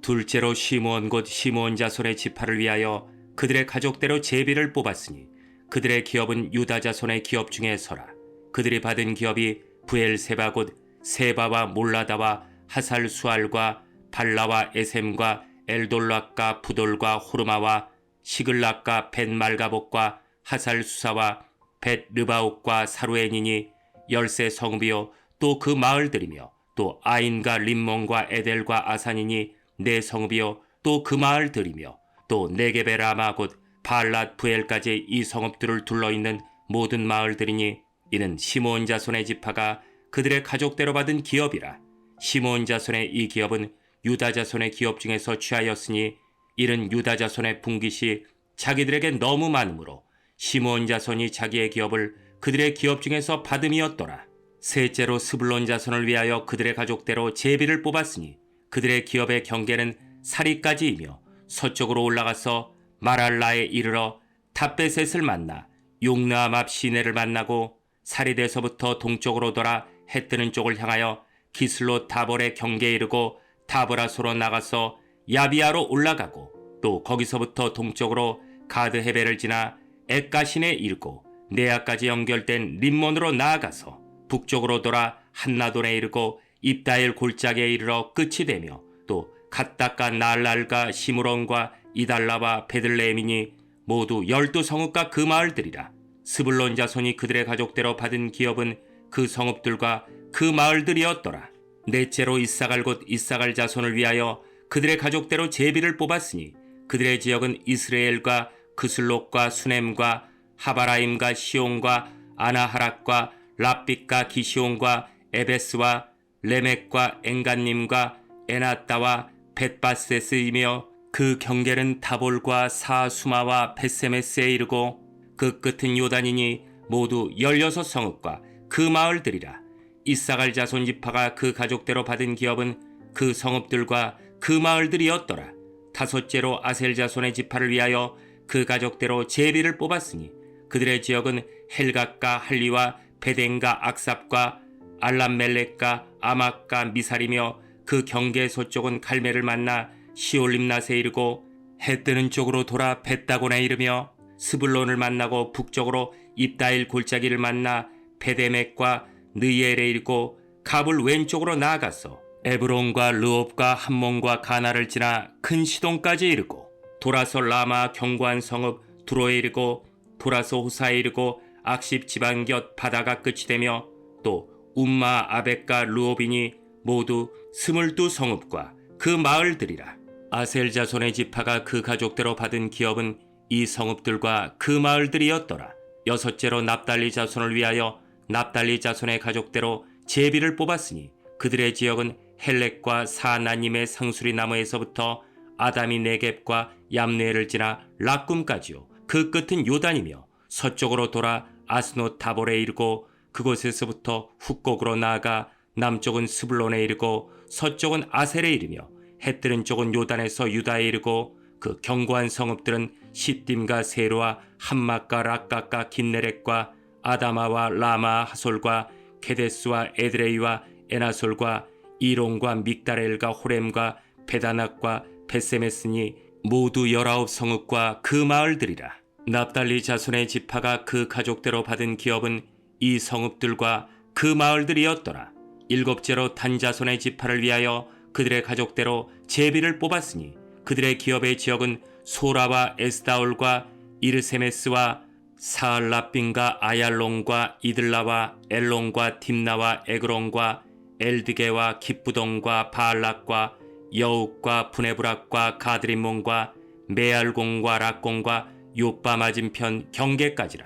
Speaker 1: 둘째로 시므온 곧 시므온 자손의 지파를 위하여 그들의 가족대로 제비를 뽑았으니 그들의 기업은 유다 자손의 기업 중에 서라. 그들이 받은 기업이 부엘세바 곧 세바와 몰라다와 하살수알과 발라와 에셈과 엘돌락과 부돌과 호르마와 시글락과 벳말가복과 하살수사와 벳르바옥과 사루엔이니 13 성읍이요 또 그 마을들이며 또 아인과 림몬과 에델과 아산이니 4 성읍이요 또 그 마을들이며 또 네게베 라마 곧 발랏 부엘까지 이 성읍들을 둘러있는 모든 마을들이니 이는 시므온 자손의 지파가 그들의 가족대로 받은 기업이라. 시므온 자손의 이 기업은 유다 자손의 기업 중에서 취하였으니 이는 유다 자손의 분깃이 자기들에게 너무 많으므로 시므온 자손이 자기의 기업을 그들의 기업 중에서 받음이었더라. 셋째로 스불론 자손을 위하여 그들의 가족대로 제비를 뽑았으니 그들의 기업의 경계는 사리까지이며 서쪽으로 올라가서 마랄라에 이르러 탑베셋을 만나 용르암 앞 시내를 만나고 사리대서부터 동쪽으로 돌아 해 뜨는 쪽을 향하여 기슬롯 다볼의 경계에 이르고 다보라소로 나가서 야비아로 올라가고 또 거기서부터 동쪽으로 가드 헤벨을 지나 엣가신에 이르고 네아까지 연결된 림몬으로 나아가서 북쪽으로 돌아 한나돈에 이르고 입다엘 골짜기에 이르러 끝이 되며 또 갓다과 날랄과 시므론과 이달라와 베들레헴이니 모두 12성읍과 그 마을들이라. 스불론 자손이 그들의 가족대로 받은 기업은 그 성읍들과 그 마을들이었더라. 넷째로 이사갈 곧 이사갈 자손을 위하여 그들의 가족대로 제비를 뽑았으니 그들의 지역은 이스라엘과 그슬롯과 수넴과 하바라임과 시온과 아나하락과 랍빛과 기시온과 에베스와 레멕과 엔간님과 에나따와 벳바세스이며 그 경계는 다볼과 사수마와 베세메스에 이르고 그 끝은 요단이니 모두 16성읍과 그 마을들이라. 이사갈 자손 지파가 그 가족대로 받은 기업은 그 성읍들과 그 마을들이었더라. 다섯째로 아셀 자손의 지파를 위하여 그 가족대로 제비를 뽑았으니 그들의 지역은 헬갓과 할리와 베덴과 악삽과 알람멜렉과 아막과 미살이며 그 경계 서쪽은 갈멜을 만나 시올림낫에 이르고 해 뜨는 쪽으로 돌아 벳다곤에 이르며 스불론을 만나고 북쪽으로 입다일 골짜기를 만나 베데멕과 느엘에 이르고 갑을 왼쪽으로 나아가서 에브론과 르옵과 함몬과 가나를 지나 큰 시돈까지 이르고 돌아서 라마 견고한 성읍 두로에 이르고 돌아서 호사에 이르고 악십 지방 곁 바다가 끝이 되며 또 움마 아벡과 르옵이니 모두 22성읍과 그 마을들이라. 아셀 자손의 지파가 그 가족대로 받은 기업은 이 성읍들과 그 마을들이었더라. 여섯째로 납달리 자손을 위하여 납달리 자손의 가족대로 제비를 뽑았으니 그들의 지역은 헬렉과 사나님의 상수리 나무에서부터 아다미 네겝과 얌네를 지나 락꿈까지요. 그 끝은 요단이며 서쪽으로 돌아 아스노 타볼에 이르고 그곳에서부터 훅곡으로 나아가 남쪽은 스불론에 이르고 서쪽은 아셀에 이르며 해 뜨는 쪽은 요단에서 유다에 이르고 그 견고한 성읍들은 시딤과 세로와 함막과 락각과 긴네렉과 아다마와 라마 하솔과 케데스와 에드레이와 에나솔과 이론과 믹다렐과 호렘과 베다낙과 베세메스니 모두 19성읍과 그 마을들이라. 납달리 자손의 지파가 그 가족대로 받은 기업은 이 성읍들과 그 마을들이었더라. 일곱째로 단 자손의 지파를 위하여 그들의 가족대로 제비를 뽑았으니 그들의 기업의 지역은 소라와 에스다올과 이르세메스와 사알라빈과 아얄론과 이들라와 엘론과 딥나와 에그론과 엘드게와 기쁘동과 바알락과 여욱과 부네브락과 가드림몬과 메알공과 락공과 요빠 맞은편 경계까지라.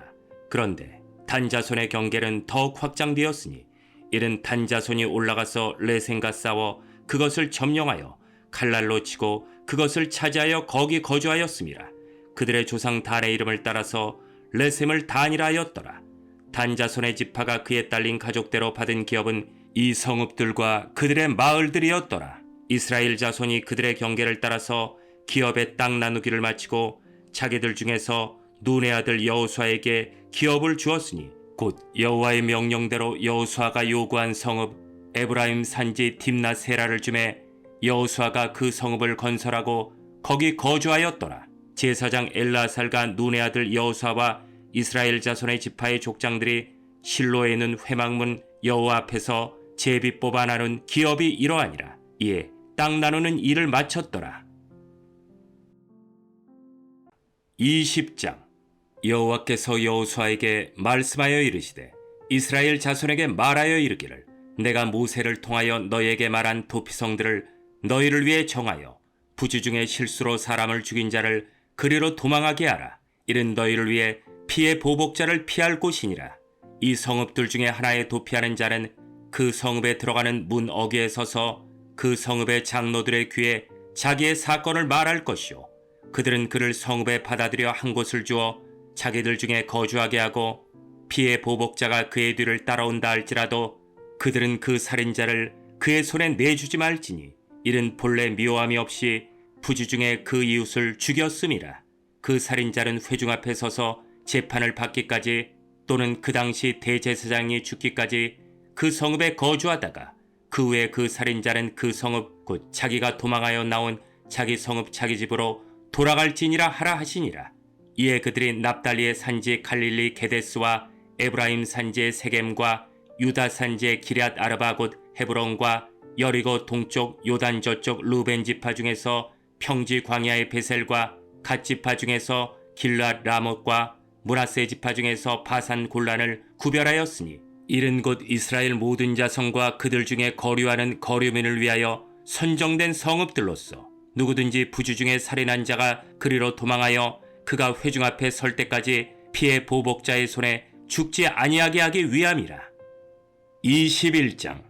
Speaker 1: 그런데 단자손의 경계는 더욱 확장되었으니 이는 단자손이 올라가서 레센과 싸워 그것을 점령하여 칼날로 치고 그것을 차지하여 거기 거주하였음이라. 그들의 조상 단의 이름을 따라서 레셈을 단이라 하였더라. 단자손의 지파가 그에 딸린 가족대로 받은 기업은 이 성읍들과 그들의 마을들이었더라. 이스라엘 자손이 그들의 경계를 따라서 기업의 땅 나누기를 마치고 자기들 중에서 눈의 아들 여호수아에게 기업을 주었으니 곧 여호와의 명령대로 여호수아가 요구한 성읍 에브라임 산지 딥나세라를 주매 여호수아가 그 성읍을 건설하고 거기 거주하였더라. 제사장 엘라살과 눈의 아들 여호수아와 이스라엘 자손의 지파의 족장들이 실로에 있는 회막문 여호와 앞에서 제비 뽑아 나눈 기업이 이러하니라. 이에 땅 나누는 일을 마쳤더라. 20장. 여호와께서 여호수아에게 말씀하여 이르시되 이스라엘 자손에게 말하여 이르기를 내가 모세를 통하여 너에게 말한 도피성들을 너희를 위해 정하여 부지 중에 실수로 사람을 죽인 자를 그리로 도망하게 하라. 이는 너희를 위해 피의 보복자를 피할 곳이니라. 이 성읍들 중에 하나에 도피하는 자는 그 성읍에 들어가는 문 어귀에 서서 그 성읍의 장로들의 귀에 자기의 사건을 말할 것이요 그들은 그를 성읍에 받아들여 한 곳을 주어 자기들 중에 거주하게 하고 피의 보복자가 그의 뒤를 따라온다 할지라도 그들은 그 살인자를 그의 손에 내주지 말지니 이는 본래 미워함이 없이 부지 중에 그 이웃을 죽였음이라. 그 살인자는 회중 앞에 서서 재판을 받기까지 또는 그 당시 대제사장이 죽기까지 그 성읍에 거주하다가 그 후에 그 살인자는 그 성읍 곧 자기가 도망하여 나온 자기 성읍 자기 집으로 돌아갈지니라 하라 하시니라. 이에 그들이 납달리의 산지 갈릴리 게데스와 에브라임 산지의 세겜과 유다 산지의 기럇 아르바 곧 헤브론과 여리고 동쪽 요단 저쪽 루벤 지파 중에서 평지 광야의 베셀과 갓 지파 중에서 길랏 라못과 므낫세 지파 중에서 바산 골란을 구별하였으니 이른 곧 이스라엘 모든 자손과 그들 중에 거류하는 거류민을 위하여 선정된 성읍들로서 누구든지 부지 중에 살인한 자가 그리로 도망하여 그가 회중 앞에 설 때까지 피의 보복자의 손에 죽지 아니하게 하기 위함이라. 21장.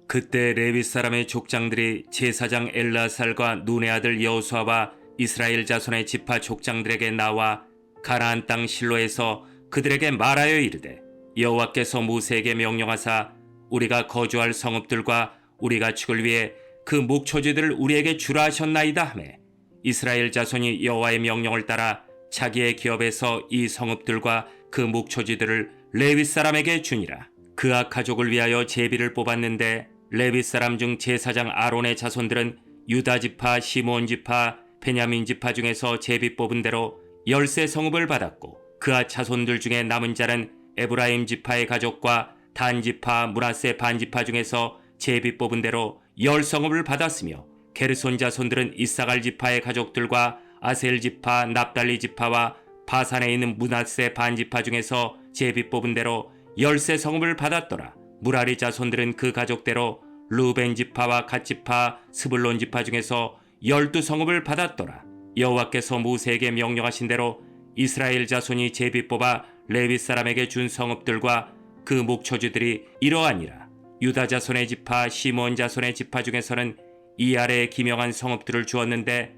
Speaker 1: 그때 레위 사람의 족장들이 제사장 엘라살과 눈의 아들 여호수아와 이스라엘 자손의 지파 족장들에게 나와 가나안 땅 실로에서 그들에게 말하여 이르되 여호와께서 모세에게 명령하사 우리가 거주할 성읍들과 우리가 죽을 위해 그 목초지들을 우리에게 주라 하셨나이다 하매 이스라엘 자손이 여호와의 명령을 따라 자기의 기업에서 이 성읍들과 그 목초지들을 레위 사람에게 주니라. 그아 가족을 위하여 제비를 뽑았는데 레위 사람 중 제사장 아론의 자손들은 유다 지파, 시므온 지파, 베냐민 지파 중에서 제비 뽑은 대로 10세 성읍을 받았고 그아 자손들 중에 남은 자는 에브라임 지파의 가족과 단 지파, 므낫세 반 지파 중에서 제비 뽑은 대로 10성읍을 받았으며 게르손 자손들은 이사갈 지파의 가족들과 아셀 지파, 납달리 지파와 바산에 있는 므낫세 반 지파 중에서 제비 뽑은 대로 10세 성읍을 받았더라. 무라리 자손들은 그 가족대로 루벤 지파와 갓 지파, 스불론 지파 중에서 12성읍을 받았더라. 여호와께서 모세에게 명령하신 대로 이스라엘 자손이 제비 뽑아 레위 사람에게 준 성읍들과 그 목초지들이 이러하니라. 유다 자손의 지파, 시므온 자손의 지파 중에서는 이 아래에 기명한 성읍들을 주었는데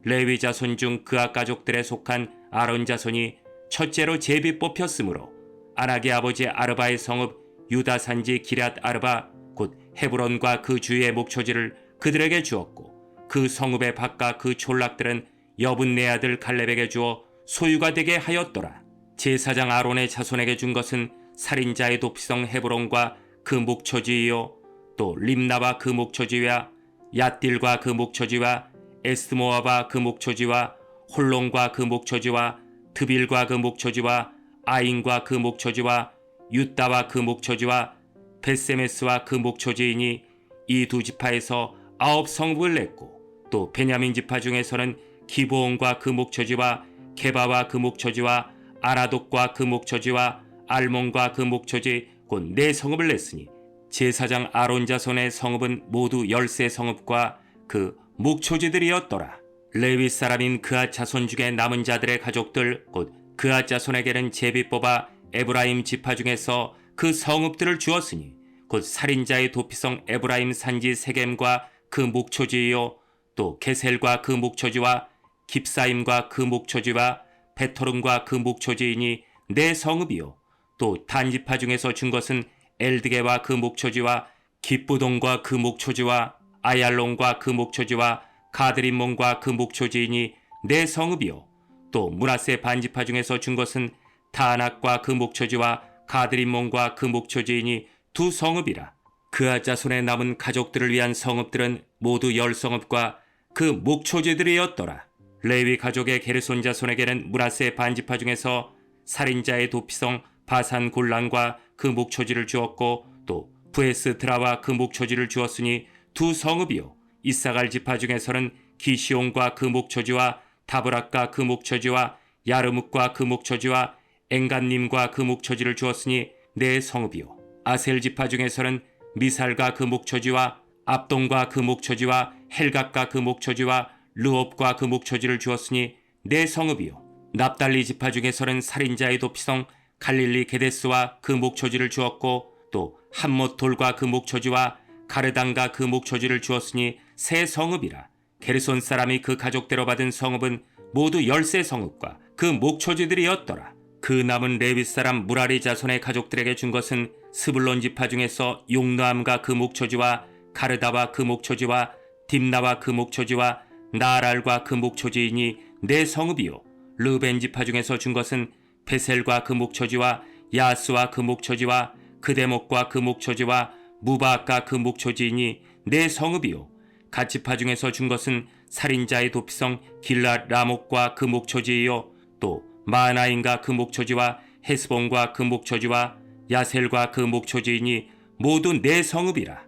Speaker 1: 레위 자손 중 그아 가족들에 속한 아론 자손이 첫째로 제비 뽑혔으므로 아낙의 아버지 아르바의 성읍 유다 산지 기럇 아르바 곧 헤브론과 그 주위의 목초지를 그들에게 주었고 그 성읍의 밭과 그 촌락들은 여분네 아들 갈렙에게 주어 소유가 되게 하였더라. 제사장 아론의 자손에게 준 것은 살인자의 도피성 헤브론과 그 목초지이요 또 림나와 그 목초지와 얏딜과 그 목초지와 에스모아바 그 목초지와 홀론과 그 목초지와 드빌과 그 목초지와 아인과 그 목초지와 윳다와 그 목초지와 베세메스와 그 목초지이니 이 두 지파에서 9성읍을 냈고 또 베냐민 지파 중에서는 기브온과 그 목초지와 게바와 그 목초지와 아나독과 그 목초지와 알몬과 그 목초지 곧 4성읍을 냈으니 제사장 아론 자손의 성읍은 모두 10세 성읍과 그 목초지들이었더라. 레위 사람인 그앗 자손 중에 남은 자들의 가족들 곧 그앗 자손에게는 제비 뽑아 에브라임 지파 중에서 그 성읍들을 주었으니 곧 살인자의 도피성 에브라임 산지 세겜과 그 목초지이요 또 게셀과 그 목초지와 깁사임과 그 목초지와 베토름과 그 목초지이니 4성읍이요 또 단 지파 중에서 준 것은 엘드게와 그 목초지와 깁부동과 그 목초지와 아얄론과 그 목초지와 가드림몬과 그 목초지이니 4성읍이요 또 므낫세 반지파 중에서 준 것은 타낙과 그 목초지와 가드림몬과 그 목초지이니 2성읍이라. 그아 자손에 남은 가족들을 위한 성읍들은 모두 10성읍과 그 목초지들이었더라. 레위 가족의 게르손 자손에게는 므낫세 반지파 중에서 살인자의 도피성 바산 골란과 그 목초지를 주었고 또 부에스드라와 그 목초지를 주었으니 2성읍이요. 이사갈 지파 중에서는 기시온과 그 목초지와 다브락과 그 목초지와 야르묵과 그 목초지와 엥간님과 그 목초지를 주었으니 4성읍이요. 아셀 지파 중에서는 미살과 그 목초지와 압동과 그 목초지와 헬각과 그 목초지와 르옵과 그 목초지를 주었으니 4성읍이요. 납달리 지파 중에서는 살인자의 도피성 갈릴리 게데스와 그 목초지를 주었고 또 함못 돌과 그 목초지와 가르단과 그 목초지를 주었으니 3성읍이라. 게르손 사람이 그 가족대로 받은 성읍은 모두 13성읍과 그 목초지들이었더라. 그 남은 레위 사람 무라리 자손의 가족들에게 준 것은 스불론 지파 중에서 용노함과 그 목초지와 가르다와 그 목초지와 딥나와 그 목초지와 나랄과 그 목초지이니 4성읍이요. 르벤 지파 중에서 준 것은 베셀과 그 목초지와 야스와 그 목초지와 그데목과 그 목초지와 무바악과 그 목초지이니 4성읍이요. 갓 지파 중에서 준 것은 살인자의 도피성 길랏 라목과 그 목초지이요. 또 마나임과 그 목초지와 헤스본과 그 목초지와 야셀과 그 목초지이니 모두 4성읍이라.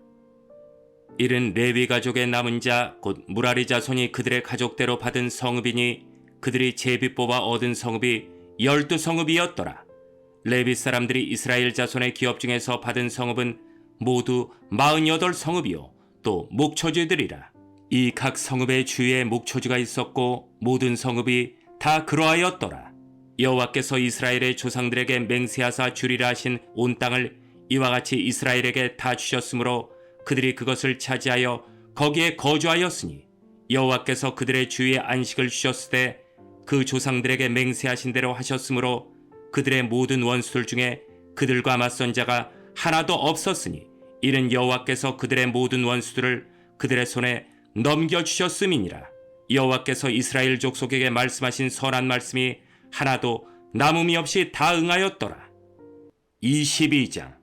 Speaker 1: 이는 레위 가족의 남은 자 곧 무라리 자손이 그들의 가족대로 받은 성읍이니 그들이 제비 뽑아 얻은 성읍이 12성읍이었더라. 레위 사람들이 이스라엘 자손의 기업 중에서 받은 성읍은 모두 48성읍이요 또 목초지들이라. 이 각 성읍의 주위에 목초지가 있었고 모든 성읍이 다 그러하였더라. 여호와께서 이스라엘의 조상들에게 맹세하사 주리라 하신 온 땅을 이와 같이 이스라엘에게 다 주셨으므로 그들이 그것을 차지하여 거기에 거주하였으니 여호와께서 그들의 주위에 안식을 주셨을 때 그 조상들에게 맹세하신 대로 하셨으므로 그들의 모든 원수들 중에 그들과 맞선 자가 하나도 없었으니 이는 여호와께서 그들의 모든 원수들을 그들의 손에 넘겨주셨음이니라. 여호와께서 이스라엘 족속에게 말씀하신 선한 말씀이 하나도 남음이 없이 다 응하였더라. 22장.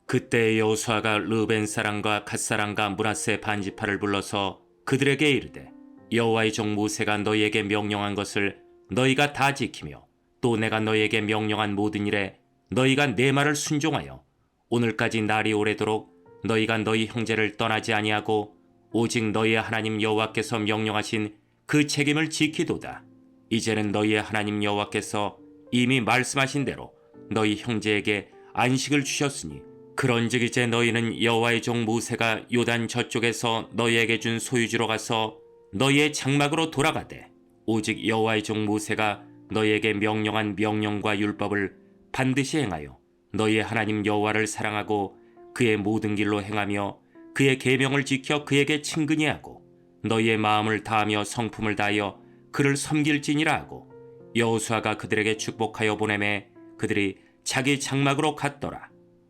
Speaker 1: 그때 여호수아가 르벤 사람과 갓 사람과 므낫세 반지파를 불러서 그들에게 이르되 여호와의 종 모세가 너희에게 명령한 것을 너희가 다 지키며 또 내가 너희에게 명령한 모든 일에 너희가 내 말을 순종하여 오늘까지 날이 오래도록 너희가 너희 형제를 떠나지 아니하고 오직 너희의 하나님 여호와께서 명령하신 그 책임을 지키도다. 이제는 너희의 하나님 여호와께서 이미 말씀하신 대로 너희 형제에게 안식을 주셨으니 그런즉 이제 너희는 여호와의 종 모세가 요단 저쪽에서 너희에게 준 소유지로 가서 너희의 장막으로 돌아가되 오직 여호와의 종 모세가 너희에게 명령한 명령과 율법을 반드시 행하여 너희의 하나님 여호와를 사랑하고 그의 모든 길로 행하며 그의 계명을 지켜 그에게 친근히 하고 너희의 마음을 다하며 성품을 다하여 그를 섬길지니라 하고 여호수아가 그들에게 축복하여 보내매 그들이 자기 장막으로 갔더라.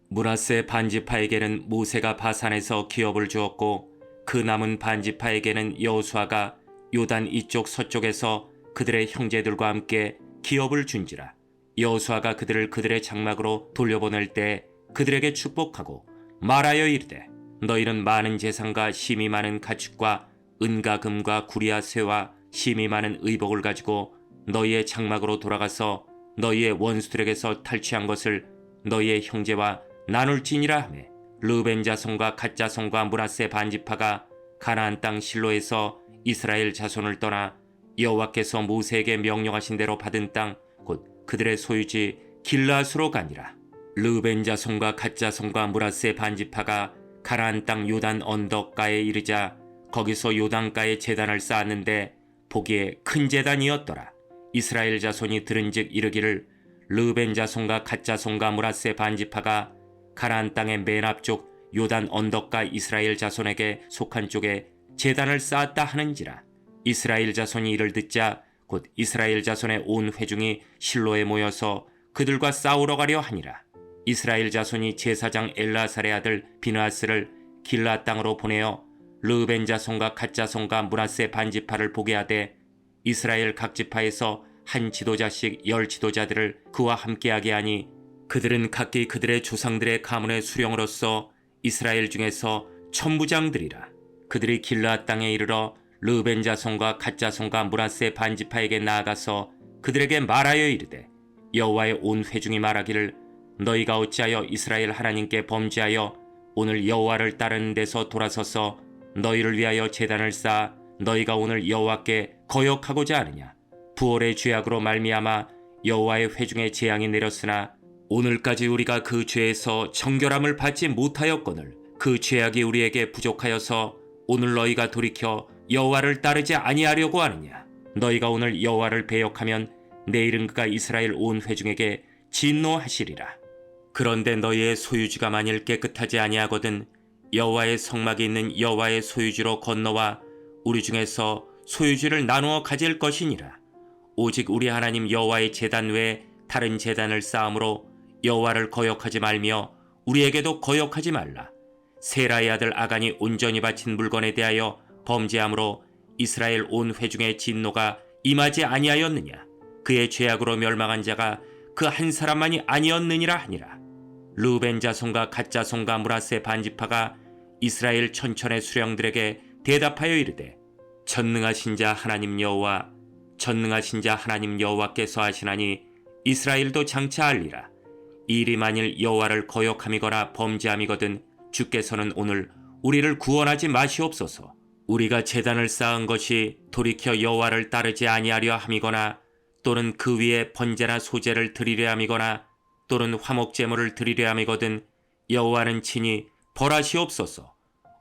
Speaker 1: 므낫세 반지파에게는 모세가 바산에서 기업을 주었고 그 남은 반지파에게는 여호수아가 요단 이쪽 서쪽에서 그들의 형제들과 함께 기업을 준지라. 여호수아가 그들을 그들의 장막으로 돌려보낼 때 그들에게 축복하고 말하여 이르되 너희는 많은 재산과 심이 많은 가축과 은과 금과 구리와 쇠와 심이 많은 의복을 가지고 너희의 장막으로 돌아가서 너희의 원수들에게서 탈취한 것을 너희의 형제와 나눌지니라 하매 르벤 자손과 갓 자손과 므낫세 반지파가 가나안 땅 실로에서 이스라엘 자손을 떠나 여호와께서 모세에게 명령하신 대로 받은 땅 곧 그들의 소유지 길라스로 가니라. 르벤 자손과 갓 자손과 므낫세 반지파가 가나안 땅 요단 언덕가에 이르자 거기서 요단가에 제단을 쌓았는데 보기에 큰 제단이었더라. 이스라엘 자손이 들은즉 이르기를 르벤 자손과 갓 자손과 므낫세 반지파가 가나안 땅의 맨 앞쪽 요단 언덕가 이스라엘 자손에게 속한 쪽에 제단을 쌓았다 하는지라. 이스라엘 자손이 이를 듣자 곧 이스라엘 자손의 온 회중이 실로에 모여서 그들과 싸우러 가려 하니라. 이스라엘 자손이 제사장 엘라살의 아들 비느하스를 길라 땅으로 보내어 르벤 자손과 갓 자손과 므낫세 반지파를 보게 하되 이스라엘 각 지파에서 한 지도자씩 10 지도자들을 그와 함께하게 하니 그들은 각기 그들의 조상들의 가문의 수령으로서 이스라엘 중에서 천부장들이라. 그들이 길르앗 땅에 이르러 르벤 자손과 갓 자손과 므낫세 반지파에게 나아가서 그들에게 말하여 이르되 여호와의 온 회중이 말하기를 너희가 어찌하여 이스라엘 하나님께 범죄하여 오늘 여호와를 따르는 데서 돌아서서 너희를 위하여 제단을 쌓아 너희가 오늘 여호와께 거역하고자 하느냐. 부올의 죄악으로 말미암아 여호와의 회중에 재앙이 내렸으나 오늘까지 우리가 그 죄에서 정결함을 받지 못하였거늘 그 죄악이 우리에게 부족하여서 오늘 너희가 돌이켜 여호와를 따르지 아니하려고 하느냐. 너희가 오늘 여호와를 배역하면 내일은 그가 이스라엘 온 회중에게 진노하시리라. 그런데 너희의 소유지가 만일 깨끗하지 아니하거든 여호와의 성막이 있는 여호와의 소유지로 건너와 우리 중에서 소유지를 나누어 가질 것이니라. 오직 우리 하나님 여호와의 제단 외에 다른 제단을 쌓음으로 여호와를 거역하지 말며 우리에게도 거역하지 말라. 세라의 아들 아간이 온전히 바친 물건에 대하여 범죄함으로 이스라엘 온 회중의 진노가 임하지 아니하였느냐. 그의 죄악으로 멸망한 자가 그 한 사람만이 아니었느니라 하니라. 르벤 자손과 갓 자손과 므낫세 반지파가 이스라엘 천천의 수령들에게 대답하여 이르되 전능하신 자 하나님 여호와 전능하신 자 하나님 여호와께서 하시나니 이스라엘도 장차 알리라. 이 일이 만일 여호와를 거역함이거나 범죄함이거든 주께서는 오늘 우리를 구원하지 마시옵소서. 우리가 제단을 쌓은 것이 돌이켜 여호와를 따르지 아니하려 함이거나 또는 그 위에 번제나 소제를 드리려 함이거나 또는 화목제물을 드리려 함이거든 여호와는 친히 벌하시옵소서.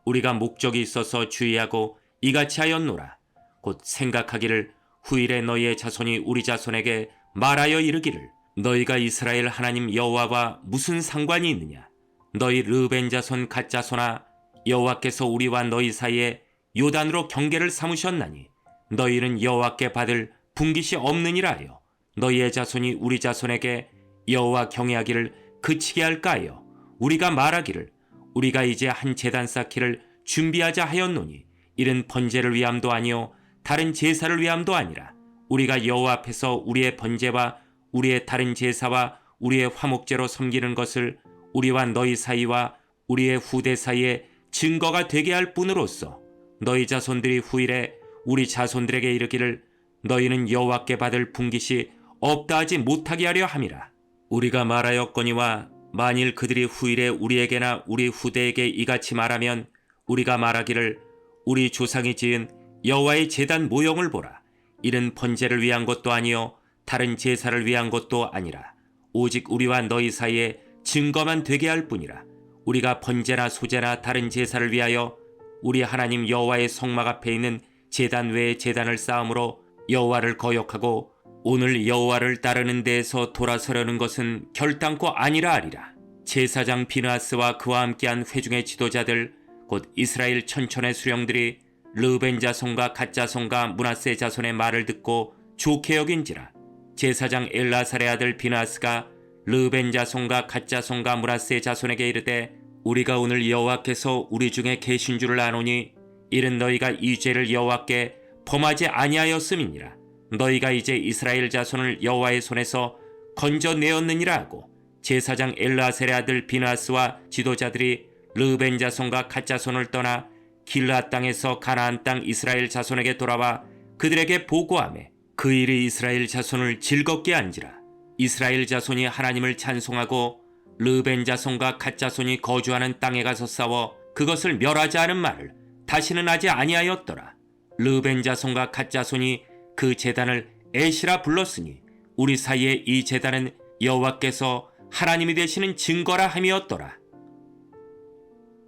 Speaker 1: 우리가 목적이 있어서 주의하고 이같이 하였노라. 곧 생각하기를 후일에 너희의 자손이 우리 자손에게 말하여 이르기를 너희가 이스라엘 하나님 여호와와 무슨 상관이 있느냐. 너희 르벤 자손 갓 자손아 여호와께서 우리와 너희 사이에 요단으로 경계를 삼으셨나니 너희는 여호와께 받을 분깃이 없느니라 하여 너희의 자손이 우리 자손에게 여호와 경외하기를 그치게 할까 하여 우리가 말하기를 우리가 이제 한 제단 쌓기를 준비하자 하였노니 이는 번제를 위함도 아니요 다른 제사를 위함도 아니라 우리가 여호와 앞에서 우리의 번제와 우리의 다른 제사와 우리의 화목제로 섬기는 것을 우리와 너희 사이와 우리의 후대 사이에 증거가 되게 할 뿐으로써 너희 자손들이 후일에 우리 자손들에게 이르기를 너희는 여호와께 받을 분깃이 없다 하지 못하게 하려 함이라. 우리가 말하였거니와 만일 그들이 후일에 우리에게나 우리 후대에게 이같이 말하면 우리가 말하기를 우리 조상이 지은 여호와의 제단 모형을 보라. 이는 번제를 위한 것도 아니요 다른 제사를 위한 것도 아니라 오직 우리와 너희 사이에 증거만 되게 할 뿐이라. 우리가 번제나 소제나 다른 제사를 위하여 우리 하나님 여호와의 성막 앞에 있는 제단 외에 제단을 쌓음으로 여호와를 거역하고 오늘 여호와를 따르는 데에서 돌아서려는 것은 결단코 아니라 하리라. 제사장 비느하스와 그와 함께한 회중의 지도자들 곧 이스라엘 천천의 수령들이 르벤 자손과 갓 자손과 므낫세 자손의 말을 듣고 좋게 여긴지라. 제사장 엘라살의 아들 비느하스가 르벤 자손과 갓 자손과 므낫세 자손에게 이르되 우리가 오늘 여호와께서 우리 중에 계신 줄을 아노니 이는 너희가 이 죄를 여호와께 범하지 아니하였음이니라. 너희가 이제 이스라엘 자손을 여호와의 손에서 건져내었느니라 하고 제사장 엘라셀의 아들 비느하스와 지도자들이 르벤 자손과 갓 자손을 떠나 길르앗 땅에서 가나안 땅 이스라엘 자손에게 돌아와 그들에게 보고하매 그 일이 이스라엘 자손을 즐겁게 한지라. 이스라엘 자손이 하나님을 찬송하고 르벤 자손과 갓 자손이 거주하는 땅에 가서 싸워 그것을 멸하지 않은 말을 다시는 하지 아니하였더라. 르벤 자손과 갓 자손이 그 제단을 에시라 불렀으니 우리 사이에 이 제단은 여호와께서 하나님이 되시는 증거라 함이었더라.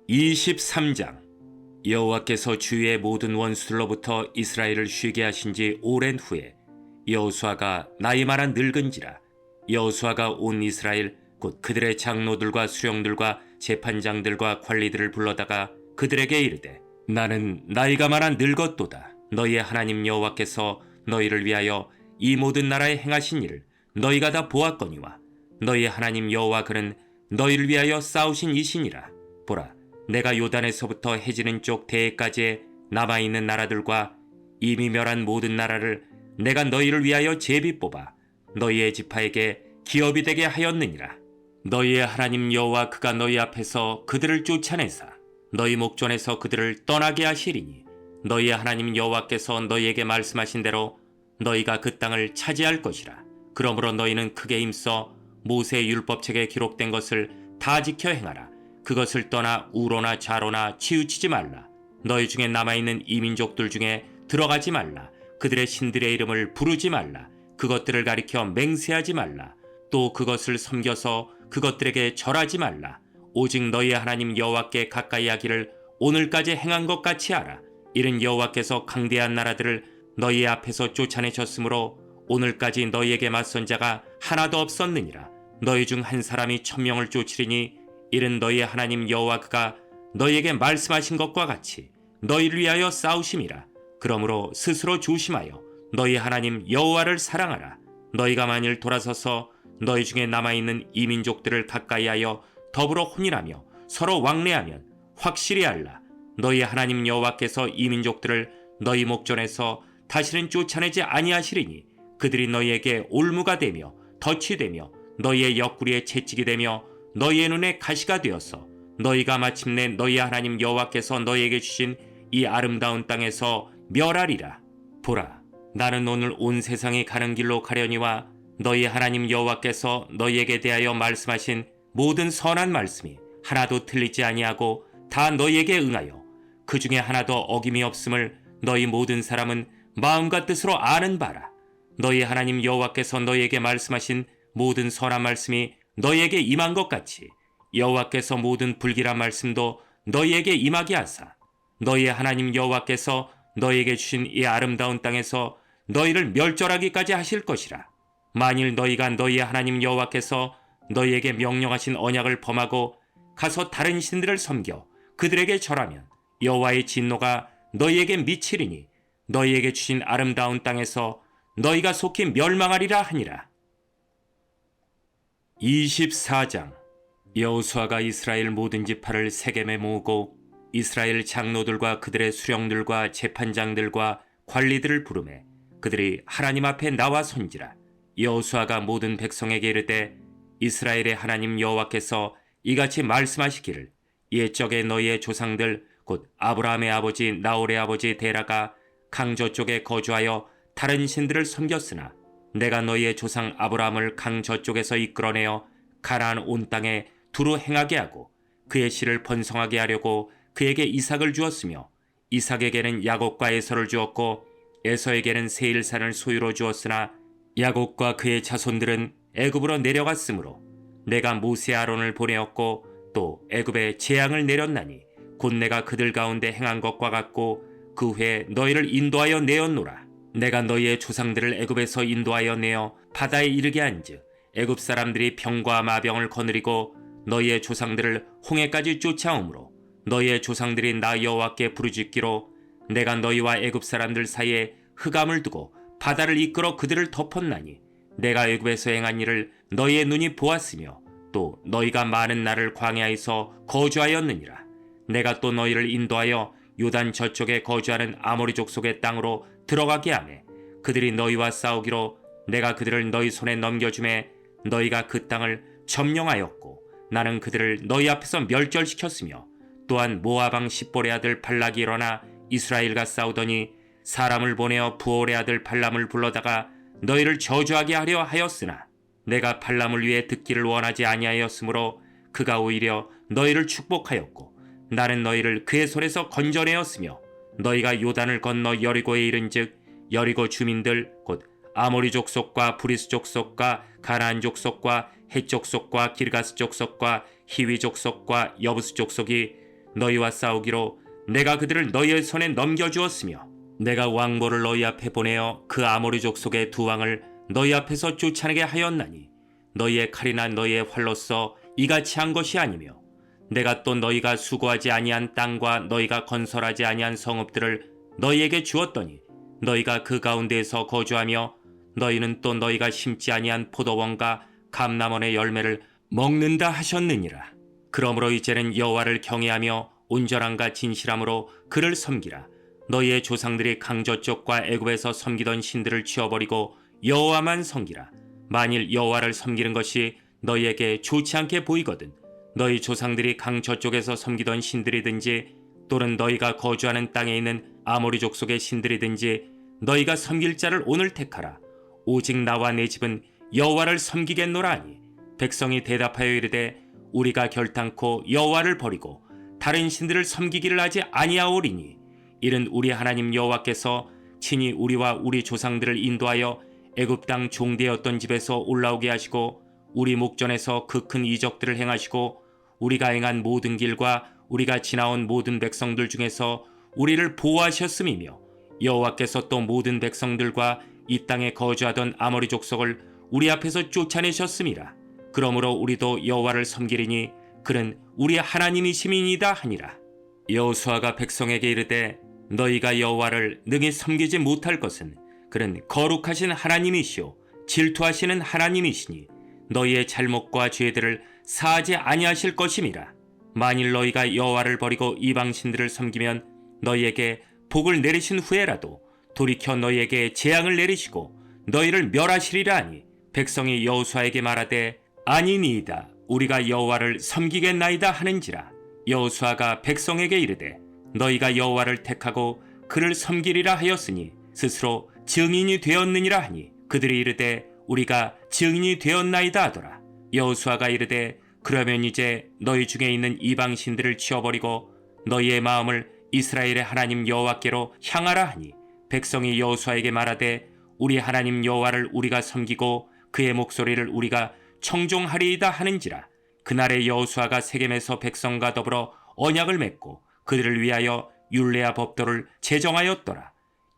Speaker 1: 23장. 여호와께서 주위의 모든 원수들로부터 이스라엘을 쉬게 하신 지 오랜 후에 여호수아가 나이 많아 늙은지라. 여호수아가 온 이스라엘 곧 그들의 장로들과 수령들과 재판장들과 관리들을 불러다가 그들에게 이르되 나는 나이가 많아 늙었도다. 너희의 하나님 여호와께서 너희를 위하여 이 모든 나라에 행하신 일을 너희가 다 보았거니와 너희의 하나님 여호와 그는 너희를 위하여 싸우신 이시니라. 보라, 내가 요단에서부터 해지는 쪽 대해까지의 남아있는 나라들과 이미 멸한 모든 나라를 내가 너희를 위하여 제비 뽑아 너희의 지파에게 기업이 되게 하였느니라. 너희의 하나님 여호와 그가 너희 앞에서 그들을 쫓아내사 너희 목전에서 그들을 떠나게 하시리니 너희의 하나님 여호와께서 너희에게 말씀하신 대로 너희가 그 땅을 차지할 것이라. 그러므로 너희는 크게 힘써 모세의 율법책에 기록된 것을 다 지켜 행하라. 그것을 떠나 우로나 좌로나 치우치지 말라. 너희 중에 남아있는 이민족들 중에 들어가지 말라. 그들의 신들의 이름을 부르지 말라. 그것들을 가리켜 맹세하지 말라. 또 그것을 섬겨서 그것들에게 절하지 말라. 오직 너희의 하나님 여호와께 가까이 하기를 오늘까지 행한 것 같이 하라. 이는 여호와께서 강대한 나라들을 너희 앞에서 쫓아내셨으므로 오늘까지 너희에게 맞선 자가 하나도 없었느니라. 너희 중 한 사람이 1000명을 쫓으리니 이는 너희의 하나님 여호와 그가 너희에게 말씀하신 것과 같이 너희를 위하여 싸우심이라. 그러므로 스스로 조심하여 너희 하나님 여호와를 사랑하라. 너희가 만일 돌아서서 너희 중에 남아있는 이민족들을 가까이하여 더불어 혼인하며 서로 왕래하면 확실히 알라. 너희 하나님 여호와께서 이민족들을 너희 목전에서 다시는 쫓아내지 아니하시리니 그들이 너희에게 올무가 되며 덫이 되며 너희의 옆구리에 채찍이 되며 너희의 눈에 가시가 되어서 너희가 마침내 너희 하나님 여호와께서 너희에게 주신 이 아름다운 땅에서 멸하리라. 보라, 나는 오늘 온 세상이 가는 길로 가려니와 너희 하나님 여호와께서 너희에게 대하여 말씀하신 모든 선한 말씀이 하나도 틀리지 아니하고 다 너희에게 응하여 그 중에 하나도 어김이 없음을 너희 모든 사람은 마음과 뜻으로 아는 바라. 너희 하나님 여호와께서 너희에게 말씀하신 모든 선한 말씀이 너희에게 임한 것 같이 여호와께서 모든 불길한 말씀도 너희에게 임하게 하사 너희 하나님 여호와께서 너희에게 주신 이 아름다운 땅에서 너희를 멸절하기까지 하실 것이라. 만일 너희가 너희 하나님 여호와께서 너희에게 명령하신 언약을 범하고 가서 다른 신들을 섬겨 그들에게 절하면 여호와의 진노가 너희에게 미치리니 너희에게 주신 아름다운 땅에서 너희가 속히 멸망하리라 하니라. 24장. 여호수아가 이스라엘 모든 지파를 세겜에 모으고 이스라엘 장로들과 그들의 수령들과 재판장들과 관리들을 부르매 그들이 하나님 앞에 나와 선지라. 여호수아가 모든 백성에게 이르되 이스라엘의 하나님 여호와께서 이같이 말씀하시기를 옛적에 너희의 조상들 곧 아브라함의 아버지 나홀의 아버지 데라가 강 저쪽에 거주하여 다른 신들을 섬겼으나 내가 너희의 조상 아브라함을 강 저쪽에서 이끌어내어 가나안 온 땅에 두루 행하게 하고 그의 씨를 번성하게 하려고 그에게 이삭을 주었으며 이삭에게는 야곱과 에서를 주었고 에서에게는 세일산을 소유로 주었으나 야곱과 그의 자손들은 애굽으로 내려갔으므로 내가 모세 아론을 보내었고 또 애굽에 재앙을 내렸나니 곧 내가 그들 가운데 행한 것과 같고 그 후에 너희를 인도하여 내었노라. 내가 너희의 조상들을 애굽에서 인도하여 내어 바다에 이르게 한즉 애굽 사람들이 병과 마병을 거느리고 너희의 조상들을 홍해까지 쫓아오므로 너희의 조상들이 나 여호와께 부르짖기로 내가 너희와 애굽 사람들 사이에 흑암을 두고 바다를 이끌어 그들을 덮었나니 내가 애굽에서 행한 일을 너희의 눈이 보았으며 또 너희가 많은 날을 광야에서 거주하였느니라. 내가 또 너희를 인도하여 요단 저쪽에 거주하는 아모리 족속의 땅으로 들어가게 하매 그들이 너희와 싸우기로 내가 그들을 너희 손에 넘겨주매 너희가 그 땅을 점령하였고 나는 그들을 너희 앞에서 멸절시켰으며 또한 모압 왕 십볼의 아들 발락이 일어나 이스라엘과 싸우더니 사람을 보내어 부올의 아들 발람을 불러다가 너희를 저주하게 하려 하였으나 내가 발람을 위해 듣기를 원하지 아니하였으므로 그가 오히려 너희를 축복하였고 나는 너희를 그의 손에서 건져내었으며 너희가 요단을 건너 여리고에 이른즉 여리고 주민들 곧 아모리 족속과 브리스 족속과 가나안 족속과 헷 족속과 기르가스 족속과 히위 족속과 여부스 족속이 너희와 싸우기로 내가 그들을 너희의 손에 넘겨주었으며 내가 왕보를 너희 앞에 보내어 그 아모리 족속의 두 왕을 너희 앞에서 쫓아내게 하였나니 너희의 칼이나 너희의 활로서 이같이 한 것이 아니며 내가 또 너희가 수고하지 아니한 땅과 너희가 건설하지 아니한 성읍들을 너희에게 주었더니 너희가 그 가운데에서 거주하며 너희는 또 너희가 심지 아니한 포도원과 감람원의 열매를 먹는다 하셨느니라. 그러므로 이제는 여호와를 경외하며 온전함과 진실함으로 그를 섬기라. 너희의 조상들이 강저쪽과 애굽에서 섬기던 신들을 치워버리고 여호와만 섬기라. 만일 여호와를 섬기는 것이 너희에게 좋지 않게 보이거든 너희 조상들이 강 저쪽에서 섬기던 신들이든지 또는 너희가 거주하는 땅에 있는 아모리 족속의 신들이든지 너희가 섬길 자를 오늘 택하라. 오직 나와 내 집은 여호와를 섬기겠노라 하니 백성이 대답하여 이르되 우리가 결탄코 여호와를 버리고 다른 신들을 섬기기를 하지 아니하오리니 이는 우리 하나님 여호와께서 친히 우리와 우리 조상들을 인도하여 애굽 땅 종되었던 집에서 올라오게 하시고 우리 목전에서 그 큰 이적들을 행하시고 우리가 행한 모든 길과 우리가 지나온 모든 백성들 중에서 우리를 보호하셨음이며 여호와께서 또 모든 백성들과 이 땅에 거주하던 아모리 족속을 우리 앞에서 쫓아내셨음이라. 그러므로 우리도 여호와를 섬기리니 그는 우리 하나님이심이니이다 하니라. 여호수아가 백성에게 이르되 너희가 여호와를 능히 섬기지 못할 것은 그는 거룩하신 하나님이시오 질투하시는 하나님이시니 너희의 잘못과 죄들을 사하지 아니하실 것임이라. 만일 너희가 여호와를 버리고 이방 신들을 섬기면 너희에게 복을 내리신 후에라도 돌이켜 너희에게 재앙을 내리시고 너희를 멸하시리라 하니 백성이 여호수아에게 말하되 아니니이다 우리가 여호와를 섬기겠나이다 하는지라. 여호수아가 백성에게 이르되 너희가 여호와를 택하고 그를 섬기리라 하였으니 스스로 증인이 되었느니라 하니 그들이 이르되 우리가 증인이 되었나이다 하더라. 여호수아가 이르되 그러면 이제 너희 중에 있는 이방 신들을 치워버리고 너희의 마음을 이스라엘의 하나님 여호와께로 향하라 하니 백성이 여호수아에게 말하되 우리 하나님 여호와를 우리가 섬기고 그의 목소리를 우리가 청종하리이다 하는지라. 그날에 여호수아가 세겜에서 백성과 더불어 언약을 맺고 그들을 위하여 율례와 법도를 제정하였더라.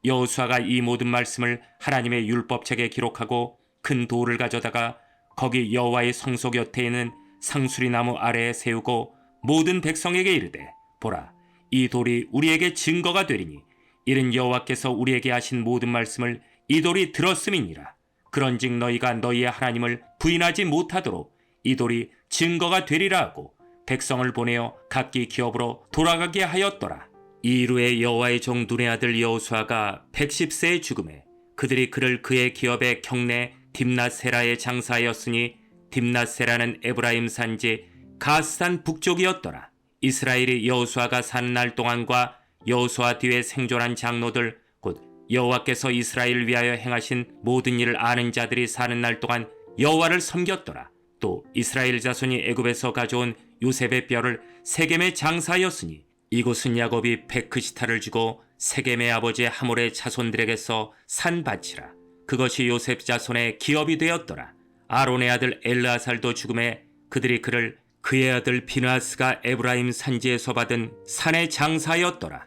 Speaker 1: 여호수아가 이 모든 말씀을 하나님의 율법책에 기록하고 큰 돌을 가져다가 거기 여호와의 성소 곁에 있는 상수리 나무 아래에 세우고 모든 백성에게 이르되 보라 이 돌이 우리에게 증거가 되리니 이는 여호와께서 우리에게 하신 모든 말씀을 이 돌이 들었음이니라. 그런즉 너희가 너희의 하나님을 부인하지 못하도록 이 돌이 증거가 되리라 하고 백성을 보내어 각기 기업으로 돌아가게 하였더라. 이루에 여호와의 종 눈의 아들 여호수아가 110세에 죽음에 그들이 그를 그의 기업의 경내 딥낫세라에 장사하였으니 딥낫세라는 에브라임 산지 가스산 북쪽이었더라. 이스라엘이 여호수아가 사는 날 동안과 여호수아 뒤에 생존한 장로들 곧 여호와께서 이스라엘을 위하여 행하신 모든 일을 아는 자들이 사는 날 동안 여호와를 섬겼더라. 또 이스라엘 자손이 애굽에서 가져온 요셉의 뼈를 세겜에 장사하였으니 이곳은 야곱이 베크시타를 주고 세겜의 아버지 하몰의 자손들에게서 산 밭이라. 그것이 요셉 자손의 기업이 되었더라. 아론의 아들 엘르아살도 죽음에 그들이 그를 그의 아들 비느하스가 에브라임 산지에서 받은 산에 장사하였더라.